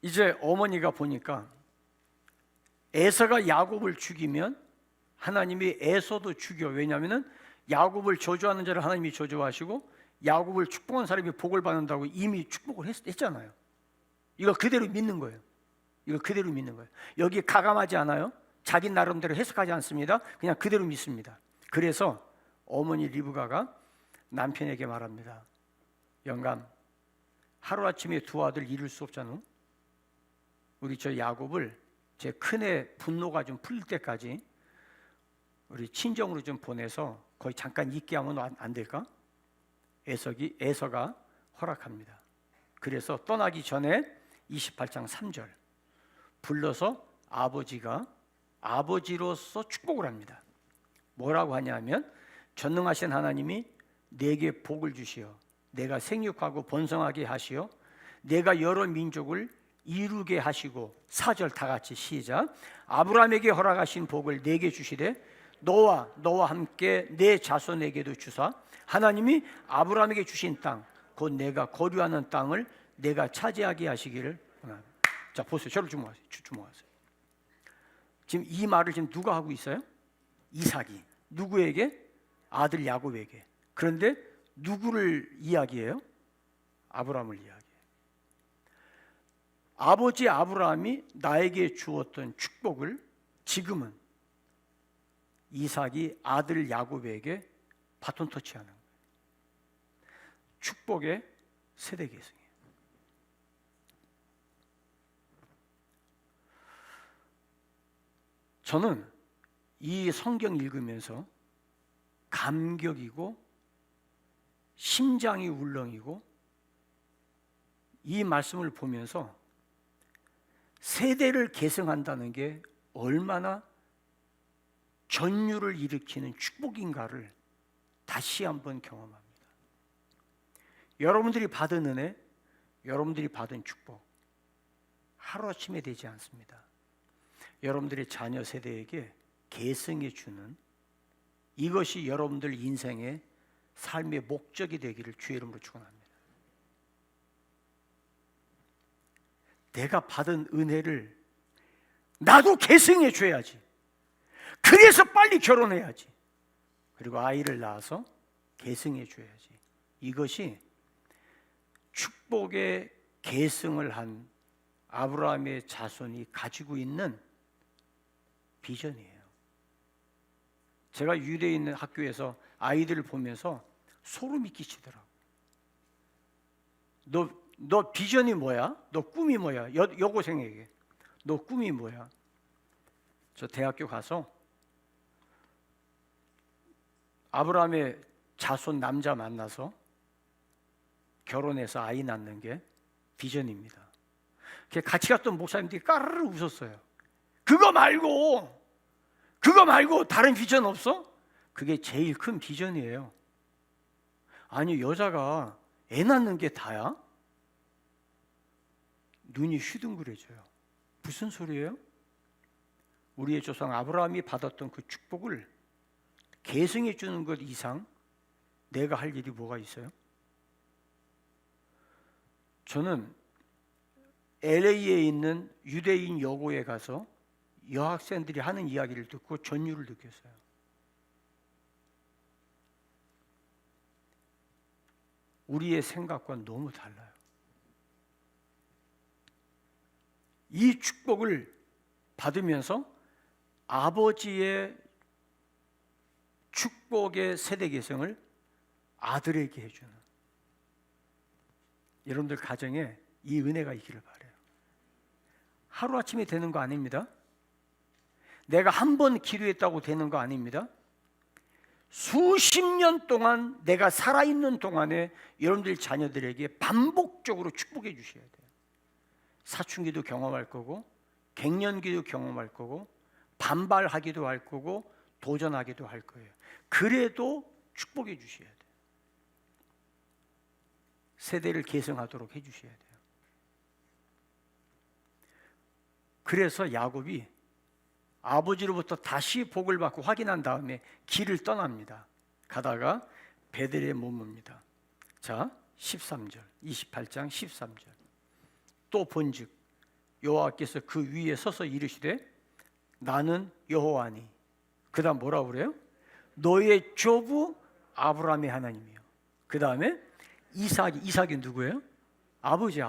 이제 어머니가 보니까 에서가 야곱을 죽이면 하나님이 에서도 죽여. 왜냐하면 야곱을 저주하는 자를 하나님이 저주하시고 야곱을 축복한 사람이 복을 받는다고 이미 축복을 했잖아요. 이거 그대로 믿는 거예요. 여기 가감하지 않아요. 자기 나름대로 해석하지 않습니다. 그냥 그대로 믿습니다. 그래서 어머니 리브가가 남편에게 말합니다. 영감, 하루아침에 두 아들 이룰 수 없잖아. 우리 저 야곱을 제 큰애 분노가 좀 풀릴 때까지 우리 친정으로 좀 보내서 거의 잠깐 있게 하면 안 될까? 에서가 허락합니다. 그래서 떠나기 전에 28장 3절 불러서 아버지로서 축복을 합니다. 뭐라고 하냐면, 전능하신 하나님이 내게 복을 주시어 내가 생육하고 번성하게 하시어 내가 여러 민족을 이루게 하시고, 4절 다 같이 시작. 아브라함에게 허락하신 복을 내게 주시되 너와 함께 내 자손에게도 주사 하나님이 아브라함에게 주신 땅, 곧 내가 거류하는 땅을 내가 차지하게 하시기를 원합니다. 자, 보세요. 저를 주목하세요. 지금 이 말을 지금 누가 하고 있어요? 이삭이. 누구에게? 아들 야곱에게. 그런데 누구를 이야기해요? 아브라함을 이야기해요. 아버지 아브라함이 나에게 주었던 축복을 지금은 이삭이 아들 야곱에게 바톤 터치하는 거예요. 축복의 세대 계승이에요. 저는 이 성경 읽으면서 감격이고 심장이 울렁이고, 이 말씀을 보면서 세대를 계승한다는 게 얼마나 전율을 일으키는 축복인가를 다시 한번 경험합니다. 여러분들이 받은 은혜, 여러분들이 받은 축복 하루아침에 되지 않습니다. 여러분들의 자녀 세대에게 계승해 주는, 이것이 여러분들 인생의 삶의 목적이 되기를 주의 이름으로 축원합니다. 내가 받은 은혜를 나도 계승해 줘야지. 그래서 빨리 결혼해야지. 그리고 아이를 낳아서 계승해 줘야지. 이것이 축복의 계승을 한 아브라함의 자손이 가지고 있는 비전이에요. 제가 유대에 있는 학교에서 아이들을 보면서 소름이 끼치더라고. 너 비전이 뭐야? 너 꿈이 뭐야? 여고생에게 너 꿈이 뭐야? 저 대학교 가서 아브라함의 자손 남자 만나서 결혼해서 아이 낳는 게 비전입니다. 같이 갔던 목사님들이 까르르 웃었어요. 그거 말고 다른 비전 없어? 그게 제일 큰 비전이에요. 아니, 여자가 애 낳는 게 다야? 눈이 휘둥그레져요. 무슨 소리예요? 우리의 조상 아브라함이 받았던 그 축복을 계승해 주는 것 이상 내가 할 일이 뭐가 있어요? 저는 LA에 있는 유대인 여고에 가서 여학생들이 하는 이야기를 듣고 전율을 느꼈어요. 우리의 생각과 너무 달라요. 이 축복을 받으면서 아버지의 축복의 세대 계승을 아들에게 해주는, 여러분들 가정에 이 은혜가 있기를 바라요. 하루아침에 되는 거 아닙니다. 내가 한 번 기도했다고 되는 거 아닙니다. 수십 년 동안 내가 살아있는 동안에 여러분들 자녀들에게 반복적으로 축복해 주셔야 돼요. 사춘기도 경험할 거고, 갱년기도 경험할 거고, 반발하기도 할 거고, 도전하기도 할 거예요. 그래도 축복해 주셔야 돼요. 세대를 계승하도록 해 주셔야 돼요. 그래서 야곱이 아버지로부터 다시 복을 받고 확인한 다음에 길을 떠납니다. 가다가 베델에 머뭅니다. 자, 13절, 28장 13절. 또 본즉 여호와께서 그 위에 서서 이르시되 나는 여호와니. 그 다음 뭐라고 그래요? 너의 조부 아브라함의 하나님이요. 그 다음에 이삭이 누구예요? 아버지.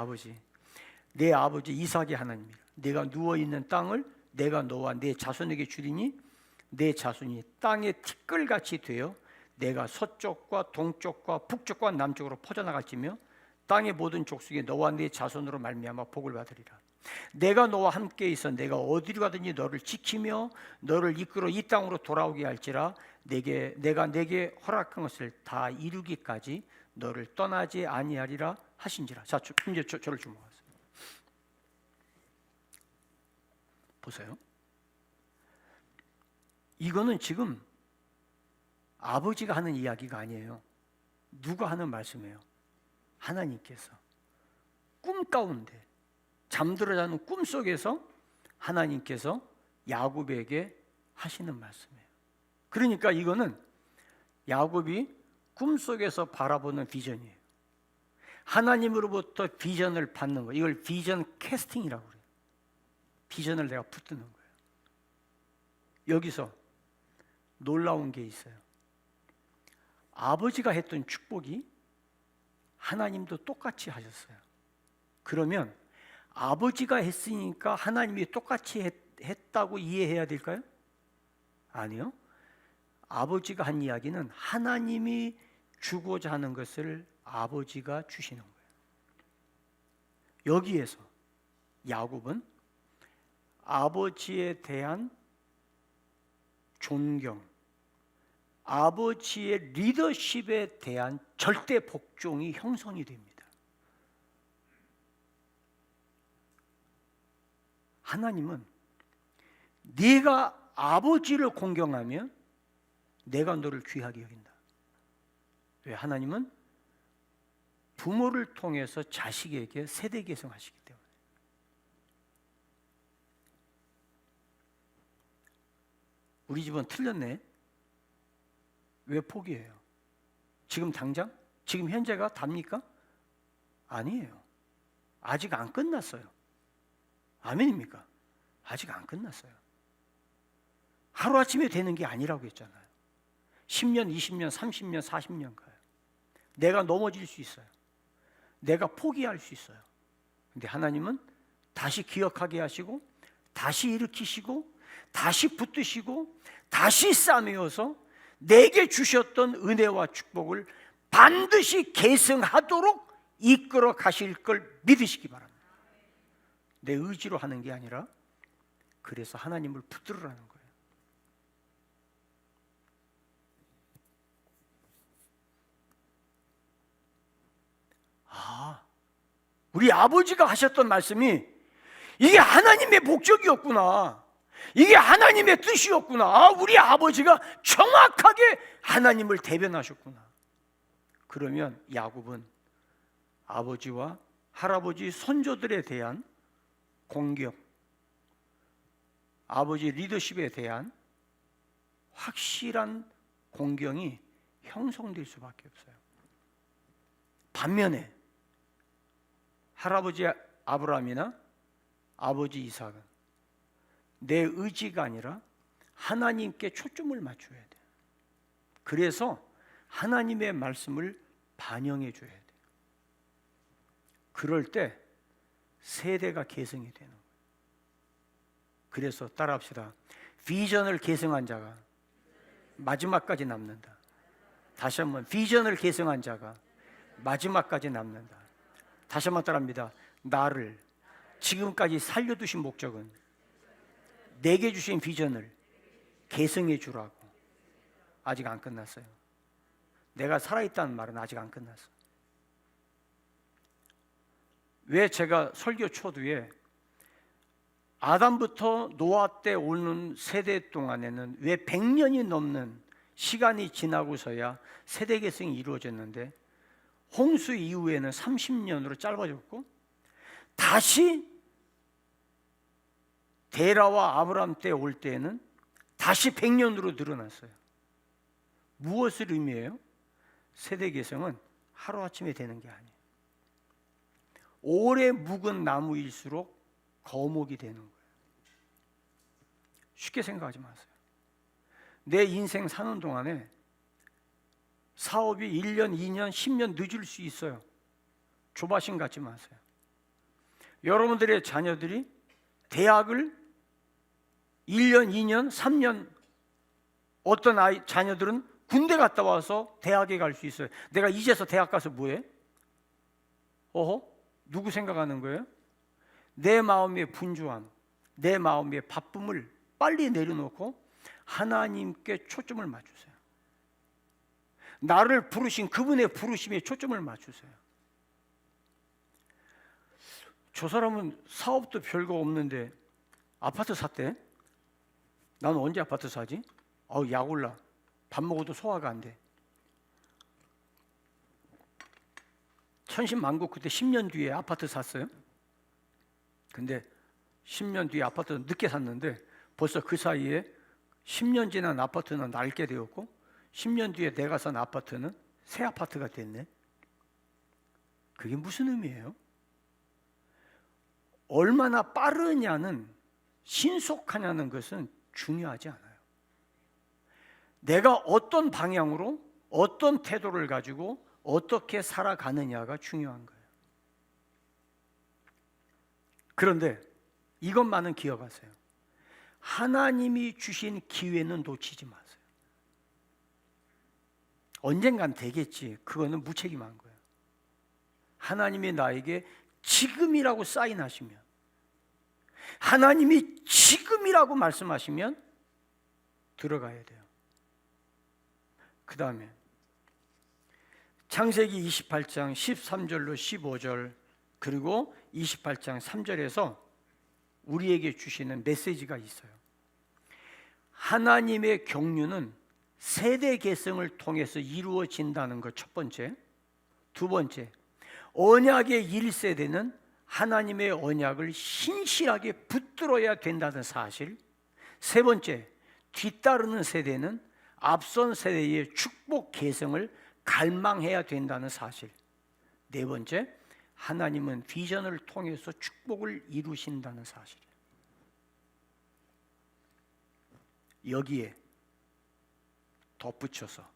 내 아버지 이삭의 하나님이요. 내가 누워있는 땅을 내가 너와 내 자손에게 주리니 내 자손이 땅의 티끌같이 되어 내가 서쪽과 동쪽과 북쪽과 남쪽으로 퍼져나갈지며 땅의 모든 족속에 너와 네 자손으로 말미암아 복을 받으리라. 내가 너와 함께 있어 내가 어디로 가든지 너를 지키며 너를 이끌어 이 땅으로 돌아오게 할지라. 내가 내게 허락한 것을 다 이루기까지 너를 떠나지 아니하리라 하신지라. 자, 이제 저를 주목하세요. 보세요. 이거는 지금 아버지가 하는 이야기가 아니에요. 누가 하는 말씀이에요? 하나님께서 꿈 가운데 잠들어 자는 꿈 속에서 하나님께서 야곱에게 하시는 말씀이에요. 그러니까 이거는 야곱이 꿈속에서 바라보는 비전이에요. 하나님으로부터 비전을 받는 거, 이걸 비전 캐스팅이라고 그래요. 비전을 내가 붙드는 거예요. 여기서 놀라운 게 있어요. 아버지가 했던 축복이 하나님도 똑같이 하셨어요. 그러면 아버지가 했으니까 하나님이 똑같이 했다고 이해해야 될까요? 아니요. 아버지가 한 이야기는 하나님이 주고자 하는 것을 아버지가 주시는 거예요. 여기에서 야곱은 아버지에 대한 존경, 아버지의 리더십에 대한 절대 복종이 형성이 됩니다. 하나님은 네가 아버지를 공경하면 내가 너를 귀하게 여긴다. 왜? 하나님은 부모를 통해서 자식에게 세대 계승하시기 때문에. 우리 집은 틀렸네. 왜 포기해요? 지금 당장? 지금 현재가 답니까? 아니에요. 아직 안 끝났어요. 아멘입니까? 아직 안 끝났어요. 하루아침에 되는 게 아니라고 했잖아요. 10년, 20년, 30년, 40년 가요. 내가 넘어질 수 있어요. 내가 포기할 수 있어요. 근데 하나님은 다시 기억하게 하시고, 다시 일으키시고, 다시 붙드시고, 다시 싸매어서 내게 주셨던 은혜와 축복을 반드시 계승하도록 이끌어 가실 걸 믿으시기 바랍니다. 내 의지로 하는 게 아니라 그래서 하나님을 붙들으라는 거예요. 우리 아버지가 하셨던 말씀이 이게 하나님의 목적이었구나, 이게 하나님의 뜻이었구나, 우리 아버지가 정확하게 하나님을 대변하셨구나. 그러면 야곱은 아버지와 할아버지, 손조들에 대한 공격, 아버지 리더십에 대한 확실한 공경이 형성될 수밖에 없어요. 반면에 할아버지 아브라함이나 아버지 이삭은 내 의지가 아니라 하나님께 초점을 맞춰야 돼요. 그래서 하나님의 말씀을 반영해 줘야 돼요. 그럴 때 세대가 계승이 되는 거예요. 그래서 따라합시다. 비전을 계승한 자가 마지막까지 남는다. 다시 한번, 비전을 계승한 자가 마지막까지 남는다. 다시 한번 따라합니다. 나를 지금까지 살려두신 목적은 내게 주신 비전을 계승해 주라고. 아직 안 끝났어요. 내가 살아있다는 말은 아직 안 끝났어. 왜 제가 설교 초두에 아담부터 노아 때 오는 세대 동안에는 왜 100년이 넘는 시간이 지나고서야 세대 계승이 이루어졌는데 홍수 이후에는 30년으로 짧아졌고 다시 데라와 아브라함 때 올 때에는 다시 100년으로 늘어났어요. 무엇을 의미해요? 세대 계승은 하루아침에 되는 게 아니에요. 오래 묵은 나무일수록 거목이 되는 거예요. 쉽게 생각하지 마세요. 내 인생 사는 동안에 사업이 1년, 2년, 10년 늦을 수 있어요. 조바심 갖지 마세요. 여러분들의 자녀들이 대학을 1년, 2년, 3년, 어떤 자녀들은 군대 갔다 와서 대학에 갈 수 있어요. 내가 이제서 대학 가서 뭐해? 누구 생각하는 거예요? 내 마음의 분주함, 내 마음의 바쁨을 빨리 내려놓고 하나님께 초점을 맞추세요. 나를 부르신 그분의 부르심에 초점을 맞추세요. 저 사람은 사업도 별거 없는데 아파트 샀대? 나는 언제 아파트 사지? 약 올라. 밥 먹어도 소화가 안 돼. 천신만고 그때 10년 뒤에 아파트 샀어요. 근데 10년 뒤에 아파트는 늦게 샀는데 벌써 그 사이에 10년 지난 아파트는 낡게 되었고 10년 뒤에 내가 산 아파트는 새 아파트가 됐네. 그게 무슨 의미예요? 얼마나 빠르냐는, 신속하냐는 것은 중요하지 않아요. 내가 어떤 방향으로 어떤 태도를 가지고 어떻게 살아가느냐가 중요한 거예요. 그런데 이것만은 기억하세요. 하나님이 주신 기회는 놓치지 마세요. 언젠간 되겠지. 그거는 무책임한 거예요. 하나님이 나에게 지금이라고 사인하시면, 하나님이 지금이라고 말씀하시면 들어가야 돼요. 그 다음에 창세기 28장 13절로 15절 그리고 28장 3절에서 우리에게 주시는 메시지가 있어요. 하나님의 경륜은 세대 계승을 통해서 이루어진다는 것, 첫 번째. 두 번째, 언약의 1세대는 하나님의 언약을 신실하게 붙들어야 된다는 사실. 세 번째, 뒤따르는 세대는 앞선 세대의 축복 계승을 갈망해야 된다는 사실. 네 번째, 하나님은 비전을 통해서 축복을 이루신다는 사실이에요. 여기에 덧붙여서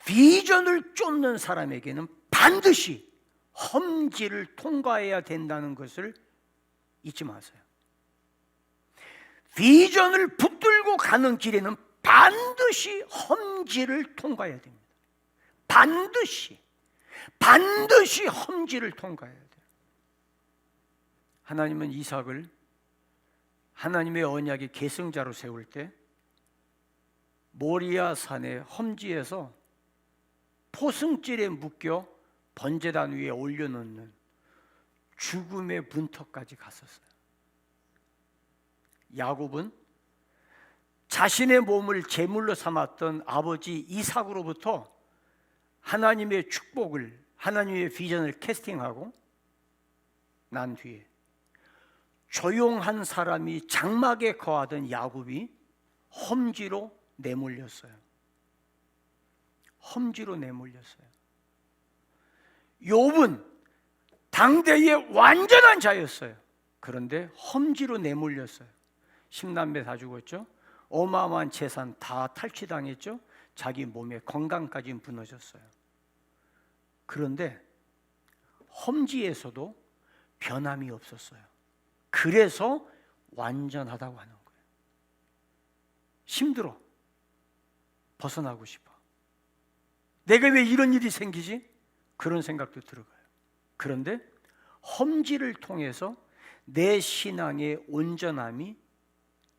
비전을 쫓는 사람에게는 반드시 험지를 통과해야 된다는 것을 잊지 마세요. 비전을 붙들고 가는 길에는 반드시 험지를 통과해야 됩니다. 반드시 험지를 통과해야 돼요. 하나님은 이삭을 하나님의 언약의 계승자로 세울 때 모리아 산의 험지에서 포승줄에 묶여 번제단 위에 올려놓는 죽음의 문턱까지 갔었어요. 야곱은 자신의 몸을 제물로 삼았던 아버지 이삭으로부터 하나님의 축복을, 하나님의 비전을 캐스팅하고 난 뒤에 조용한 사람이 장막에 거하던 야곱이 험지로 내몰렸어요. 험지로 내몰렸어요. 욥은 당대의 완전한 자였어요. 그런데 험지로 내몰렸어요. 10남매 다 죽었죠. 어마어마한 재산 다 탈취당했죠. 자기 몸의 건강까지 무너졌어요. 그런데 험지에서도 변함이 없었어요. 그래서 완전하다고 하는 거예요. 힘들어. 벗어나고 싶어. 내가 왜 이런 일이 생기지? 그런 생각도 들어가요. 그런데 험지를 통해서 내 신앙의 온전함이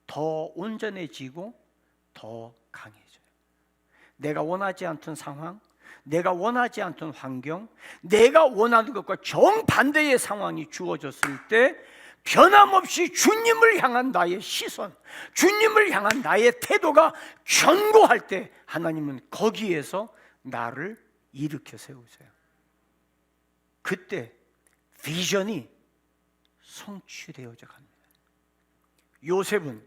더 온전해지고 더 강해져요. 내가 원하지 않던 상황, 내가 원하지 않던 환경, 내가 원하는 것과 정반대의 상황이 주어졌을 때 변함없이 주님을 향한 나의 시선, 주님을 향한 나의 태도가 견고할 때 하나님은 거기에서 나를 일으켜 세우세요. 그때 비전이 성취되어져 갑니다. 요셉은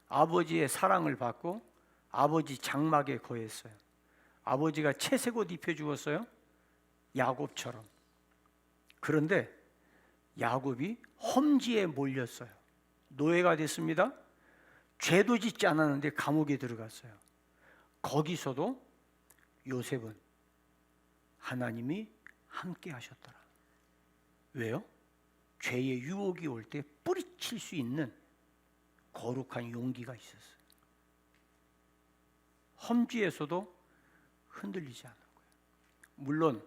아버지의 사랑을 받고 아버지 장막에 거했어요. 아버지가 채색 옷 입혀주었어요. 야곱처럼. 그런데 야곱이 험지에 몰렸어요. 노예가 됐습니다. 죄도 짓지 않았는데 감옥에 들어갔어요. 거기서도 요셉은 하나님이 함께 하셨더라. 왜요? 죄의 유혹이 올 때 뿌리칠 수 있는 거룩한 용기가 있었어요. 험지에서도 흔들리지 않는 거예요. 물론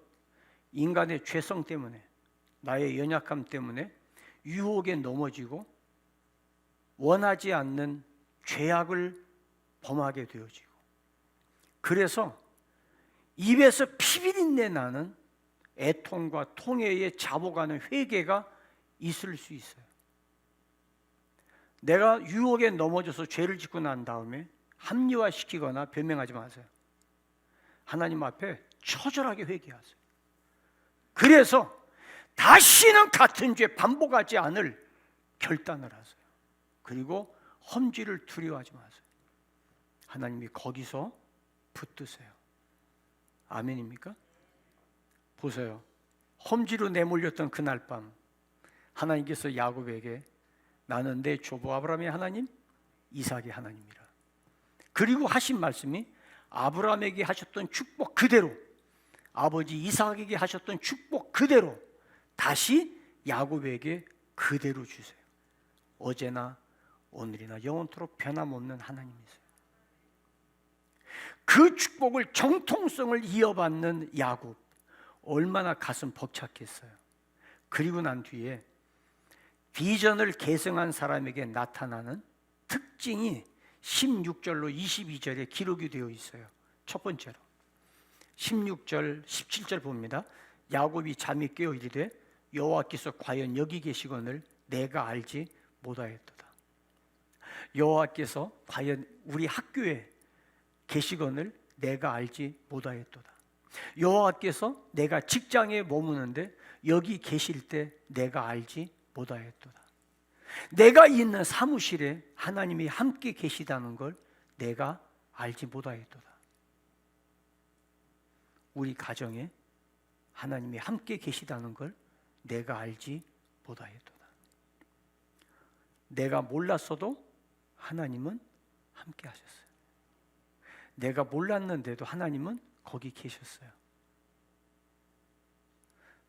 인간의 죄성 때문에, 나의 연약함 때문에 유혹에 넘어지고 원하지 않는 죄악을 범하게 되어지고, 그래서 입에서 피비린내 나는 애통과 통회에 잡아가는 회개가 있을 수 있어요. 내가 유혹에 넘어져서 죄를 짓고 난 다음에 합리화시키거나 변명하지 마세요. 하나님 앞에 처절하게 회개하세요. 그래서 다시는 같은 죄 반복하지 않을 결단을 하세요. 그리고 험지를 두려워하지 마세요. 하나님이 거기서 붙드세요. 아멘입니까? 보세요. 험지로 내몰렸던 그날 밤 하나님께서 야곱에게 나는 내 조부 아브라함의 하나님, 이삭의 하나님이라. 그리고 하신 말씀이 아브라함에게 하셨던 축복 그대로, 아버지 이삭에게 하셨던 축복 그대로 다시 야곱에게 그대로 주세요. 어제나 오늘이나 영원토록 변함없는 하나님이세요. 그 축복을, 정통성을 이어받는 야곱, 얼마나 가슴 벅찼겠어요. 그리고 난 뒤에 비전을 계승한 사람에게 나타나는 특징이 16절로 22절에 기록이 되어 있어요. 첫 번째로 16절 17절 봅니다. 야곱이 잠이 깨어 이르되 여호와께서 과연 여기 계시거늘 내가 알지 못하였도다. 여호와께서 과연 우리 학교에 계시거늘 내가 알지 못하였도다. 여호와께서 내가 직장에 머무는데 여기 계실 때 내가 알지 못하였도다. 내가 있는 사무실에 하나님이 함께 계시다는 걸 내가 알지 못하였도다. 우리 가정에 하나님이 함께 계시다는 걸 내가 알지 못하였도다. 내가 몰랐어도 하나님은 함께 하셨어요. 내가 몰랐는데도 하나님은 거기 계셨어요.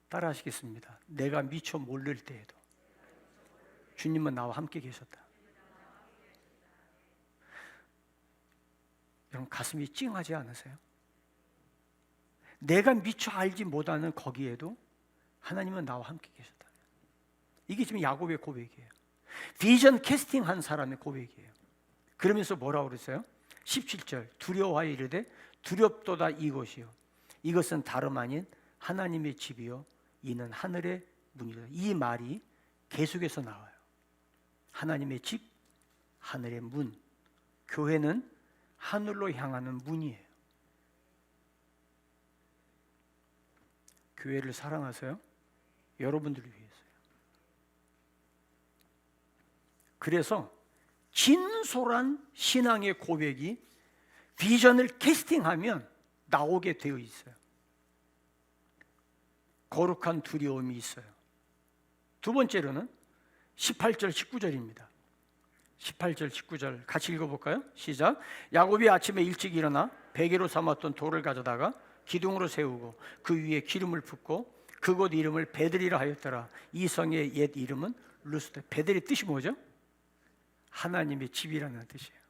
따라 하시겠습니다. 내가 미처 모를 때에도 주님은 나와 함께 계셨다. 여러분 가슴이 찡하지 않으세요? 내가 미처 알지 못하는 거기에도 하나님은 나와 함께 계셨다. 이게 지금 야곱의 고백이에요. 비전 캐스팅한 사람의 고백이에요. 그러면서 뭐라고 그랬어요? 17절 두려워하여 이르되 두렵도다 이것이요 이것은 다름 아닌 하나님의 집이요 이는 하늘의 문이다. 이 말이 계속해서 나와요. 하나님의 집, 하늘의 문. 교회는 하늘로 향하는 문이에요. 교회를 사랑하세요? 여러분들을 위해서요. 그래서 진솔한 신앙의 고백이 비전을 캐스팅하면 나오게 되어 있어요. 거룩한 두려움이 있어요. 두 번째로는 18절 19절입니다 18절 19절 같이 읽어볼까요? 시작. 야곱이 아침에 일찍 일어나 베개로 삼았던 돌을 가져다가 기둥으로 세우고 그 위에 기름을 붓고 그곳 이름을 베들이라 하였더라. 이 성의 옛 이름은 루스데. 베들의 뜻이 뭐죠? 하나님의 집이라는 뜻이에요.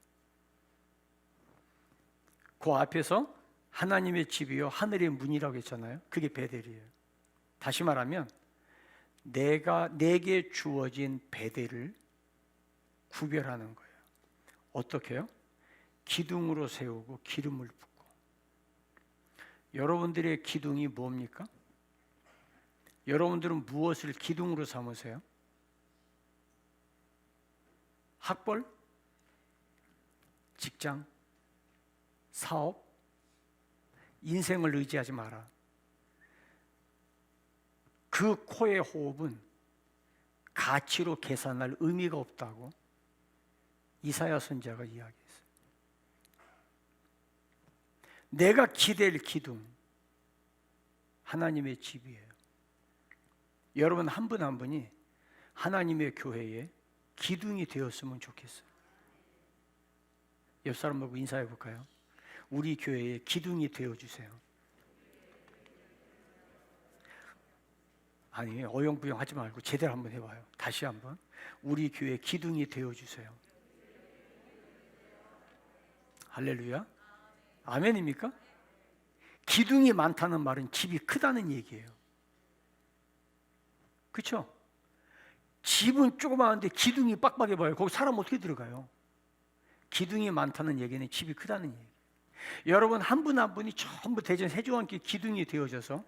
그 앞에서 하나님의 집이요 하늘의 문이라고 했잖아요. 그게 베델이에요. 다시 말하면 내게 주어진 베델을 구별하는 거예요. 어떻게 해요? 기둥으로 세우고 기름을 붓고. 여러분들의 기둥이 뭡니까? 여러분들은 무엇을 기둥으로 삼으세요? 학벌? 직장? 사업? 인생을 의지하지 마라. 그 코의 호흡은 가치로 계산할 의미가 없다고 이사야 선지자가 이야기했어요. 내가 기댈 기둥 하나님의 집이에요. 여러분 한 분 한 분이 하나님의 교회에 기둥이 되었으면 좋겠어요. 옆 사람 보고 인사해 볼까요? 우리 교회에 기둥이 되어주세요. 아니 어영부영 하지 말고 제대로 한번 해봐요. 다시 한번. 우리 교회 기둥이 되어주세요. 할렐루야. 아멘입니까? 기둥이 많다는 말은 집이 크다는 얘기예요. 그렇죠? 집은 조그마한데 기둥이 빡빡해 봐요. 거기 사람 어떻게 들어가요? 기둥이 많다는 얘기는 집이 크다는 얘기예요. 여러분 한 분 한 분이 전부 대전 세조왕께 기둥이 되어져서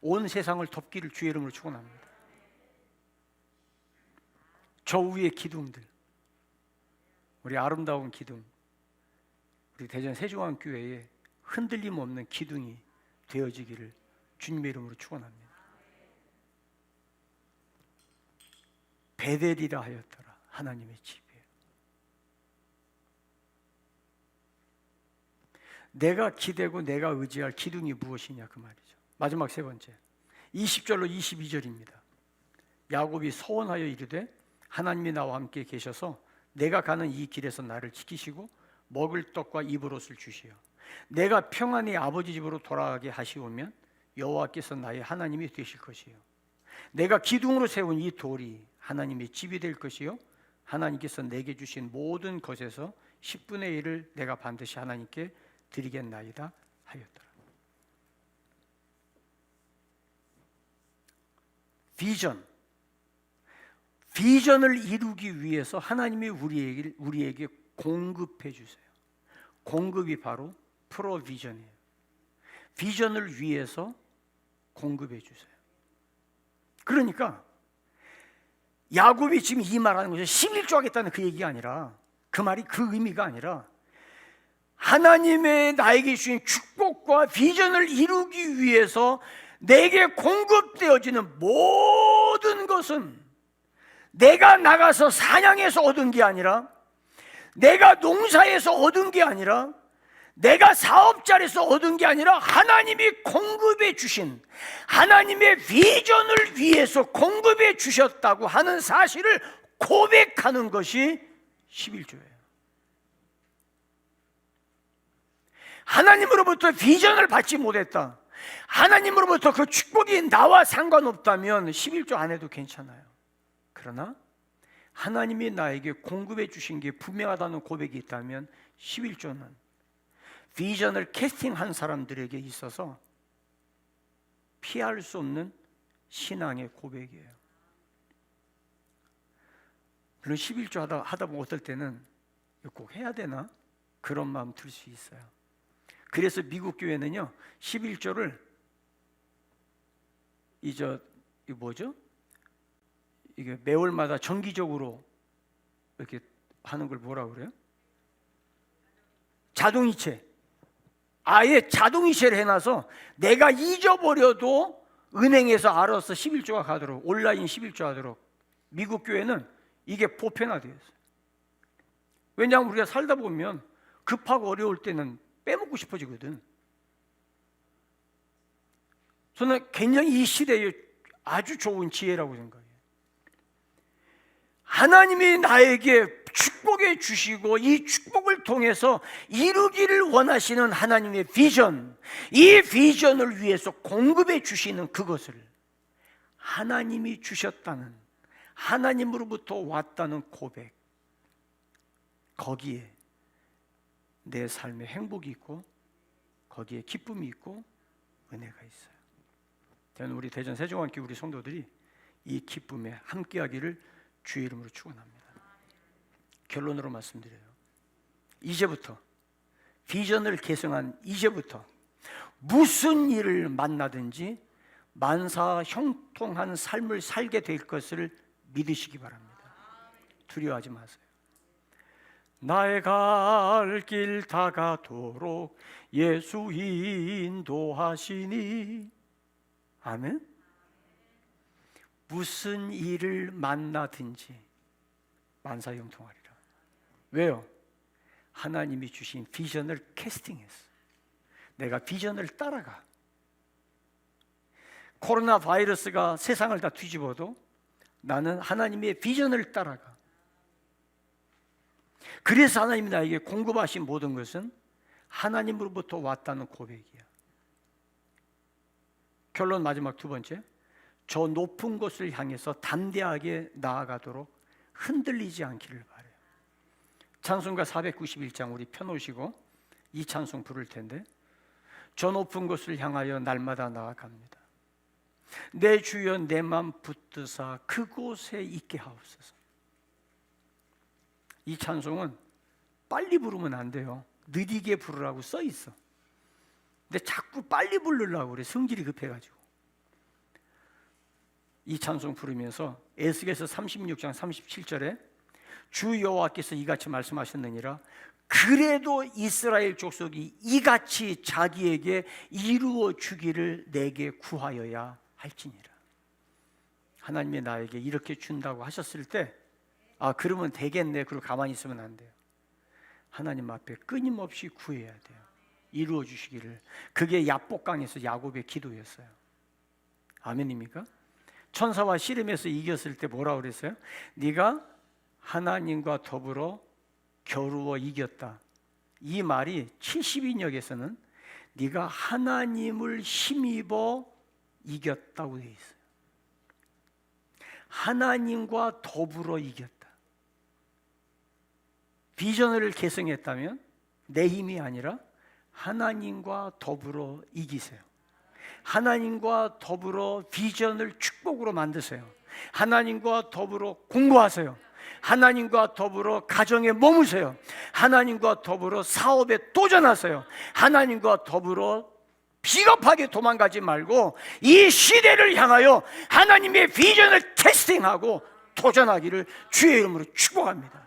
온 세상을 덮기를 주의 이름으로 축원합니다. 저 위의 기둥들, 우리 아름다운 기둥, 우리 대전 세조왕 교회에 흔들림 없는 기둥이 되어지기를 주님의 이름으로 축원합니다. 베델이라 하였더라. 하나님의 집이에요. 내가 기대고 내가 의지할 기둥이 무엇이냐 그 말이죠. 마지막 세 번째 20절로 22절입니다. 야곱이 서원하여 이르되 하나님이 나와 함께 계셔서 내가 가는 이 길에서 나를 지키시고 먹을 떡과 입을 옷을 주시어 내가 평안히 아버지 집으로 돌아가게 하시오면 여호와께서 나의 하나님이 되실 것이요 내가 기둥으로 세운 이 돌이 하나님의 집이 될 것이요 하나님께서 내게 주신 모든 것에서 10분의 1을 내가 반드시 하나님께 드리겠나이다 하였더라. 비전을 이루기 위해서 하나님이 우리에게 공급해 주세요. 공급이 바로 프로비전이에요. 비전을 위해서 공급해 주세요. 그러니까 야곱이 지금 이 말하는 것이 11조 하겠다는 그 얘기가 아니라 그 말이 그 의미가 아니라 하나님의 나에게 주신 축복과 비전을 이루기 위해서 내게 공급되어지는 모든 것은 내가 나가서 사냥해서 얻은 게 아니라 내가 농사해서 얻은 게 아니라 내가 사업자리에서 얻은 게 아니라 하나님이 공급해 주신, 하나님의 비전을 위해서 공급해 주셨다고 하는 사실을 고백하는 것이 11조예요. 하나님으로부터 비전을 받지 못했다, 하나님으로부터 그 축복이 나와 상관없다면 11조 안 해도 괜찮아요. 그러나 하나님이 나에게 공급해 주신 게 분명하다는 고백이 있다면 11조는 비전을 캐스팅한 사람들에게 있어서 피할 수 없는 신앙의 고백이에요. 물론 11조 하다 보면 어떨 때는 꼭 해야 되나? 그런 마음 들 수 있어요. 그래서 미국 교회는요 11조를 이게 매월마다 정기적으로 이렇게 하는 걸 뭐라 그래요? 자동이체. 아예 자동이체를 해놔서 내가 잊어버려도 은행에서 알아서 11조가 가도록, 온라인 11조 하도록 미국 교회는 이게 보편화되어 있어요. 왜냐하면 우리가 살다 보면 급하고 어려울 때는 빼먹고 싶어지거든. 저는 굉장히 이 시대에 아주 좋은 지혜라고 생각해요. 하나님이 나에게 축복해 주시고 이 축복을 통해서 이루기를 원하시는 하나님의 비전, 이 비전을 위해서 공급해 주시는 그것을 하나님이 주셨다는, 하나님으로부터 왔다는 고백, 거기에 내 삶에 행복이 있고 거기에 기쁨이 있고 은혜가 있어요. 저는 우리 대전 세종안교 우리 성도들이 이 기쁨에 함께하기를 주의 이름으로 축원합니다. 결론으로 말씀드려요. 이제부터 비전을 계승한 이제부터 무슨 일을 만나든지 만사 형통한 삶을 살게 될 것을 믿으시기 바랍니다. 두려워하지 마세요. 나의 갈 길 다가도록 예수 인도하시니. 아멘. 무슨 일을 만나든지 만사형통하리라. 왜요? 하나님이 주신 비전을 캐스팅했어. 내가 비전을 따라가. 코로나 바이러스가 세상을 다 뒤집어도 나는 하나님의 비전을 따라가. 그래서 하나님이 나에게 공급하신 모든 것은 하나님으로부터 왔다는 고백이야. 결론 마지막 두 번째, 저 높은 곳을 향해서 담대하게 나아가도록 흔들리지 않기를 바라요. 찬송가 491장 우리 펴놓으시고 이 찬송 부를 텐데, 저 높은 곳을 향하여 날마다 나아갑니다. 내 주여 내 맘 붙드사 그곳에 있게 하옵소서. 이 찬송은 빨리 부르면 안 돼요. 느리게 부르라고 써 있어. 근데 자꾸 빨리 부르려고 그래. 성질이 급해가지고. 이 찬송 부르면서 에스겔서 36장 37절에 주 여호와께서 이같이 말씀하셨느니라. 그래도 이스라엘 족속이 이같이 자기에게 이루어 주기를 내게 구하여야 할지니라. 하나님이 나에게 이렇게 준다고 하셨을 때, 아 그러면 되겠네, 그리고 가만히 있으면 안 돼요. 하나님 앞에 끊임없이 구해야 돼요. 이루어 주시기를. 그게 야복강에서 야곱의 기도였어요. 아멘입니까? 천사와 씨름에서 이겼을 때 뭐라고 그랬어요? 네가 하나님과 더불어 겨루어 이겼다. 이 말이 72역에서는 네가 하나님을 힘입어 이겼다고 되어 있어요. 하나님과 더불어 이겼다. 비전을 계승했다면 내 힘이 아니라 하나님과 더불어 이기세요. 하나님과 더불어 비전을 축복으로 만드세요. 하나님과 더불어 공부하세요. 하나님과 더불어 가정에 머무세요. 하나님과 더불어 사업에 도전하세요. 하나님과 더불어 비겁하게 도망가지 말고 이 시대를 향하여 하나님의 비전을 테스팅하고 도전하기를 주의 이름으로 축복합니다.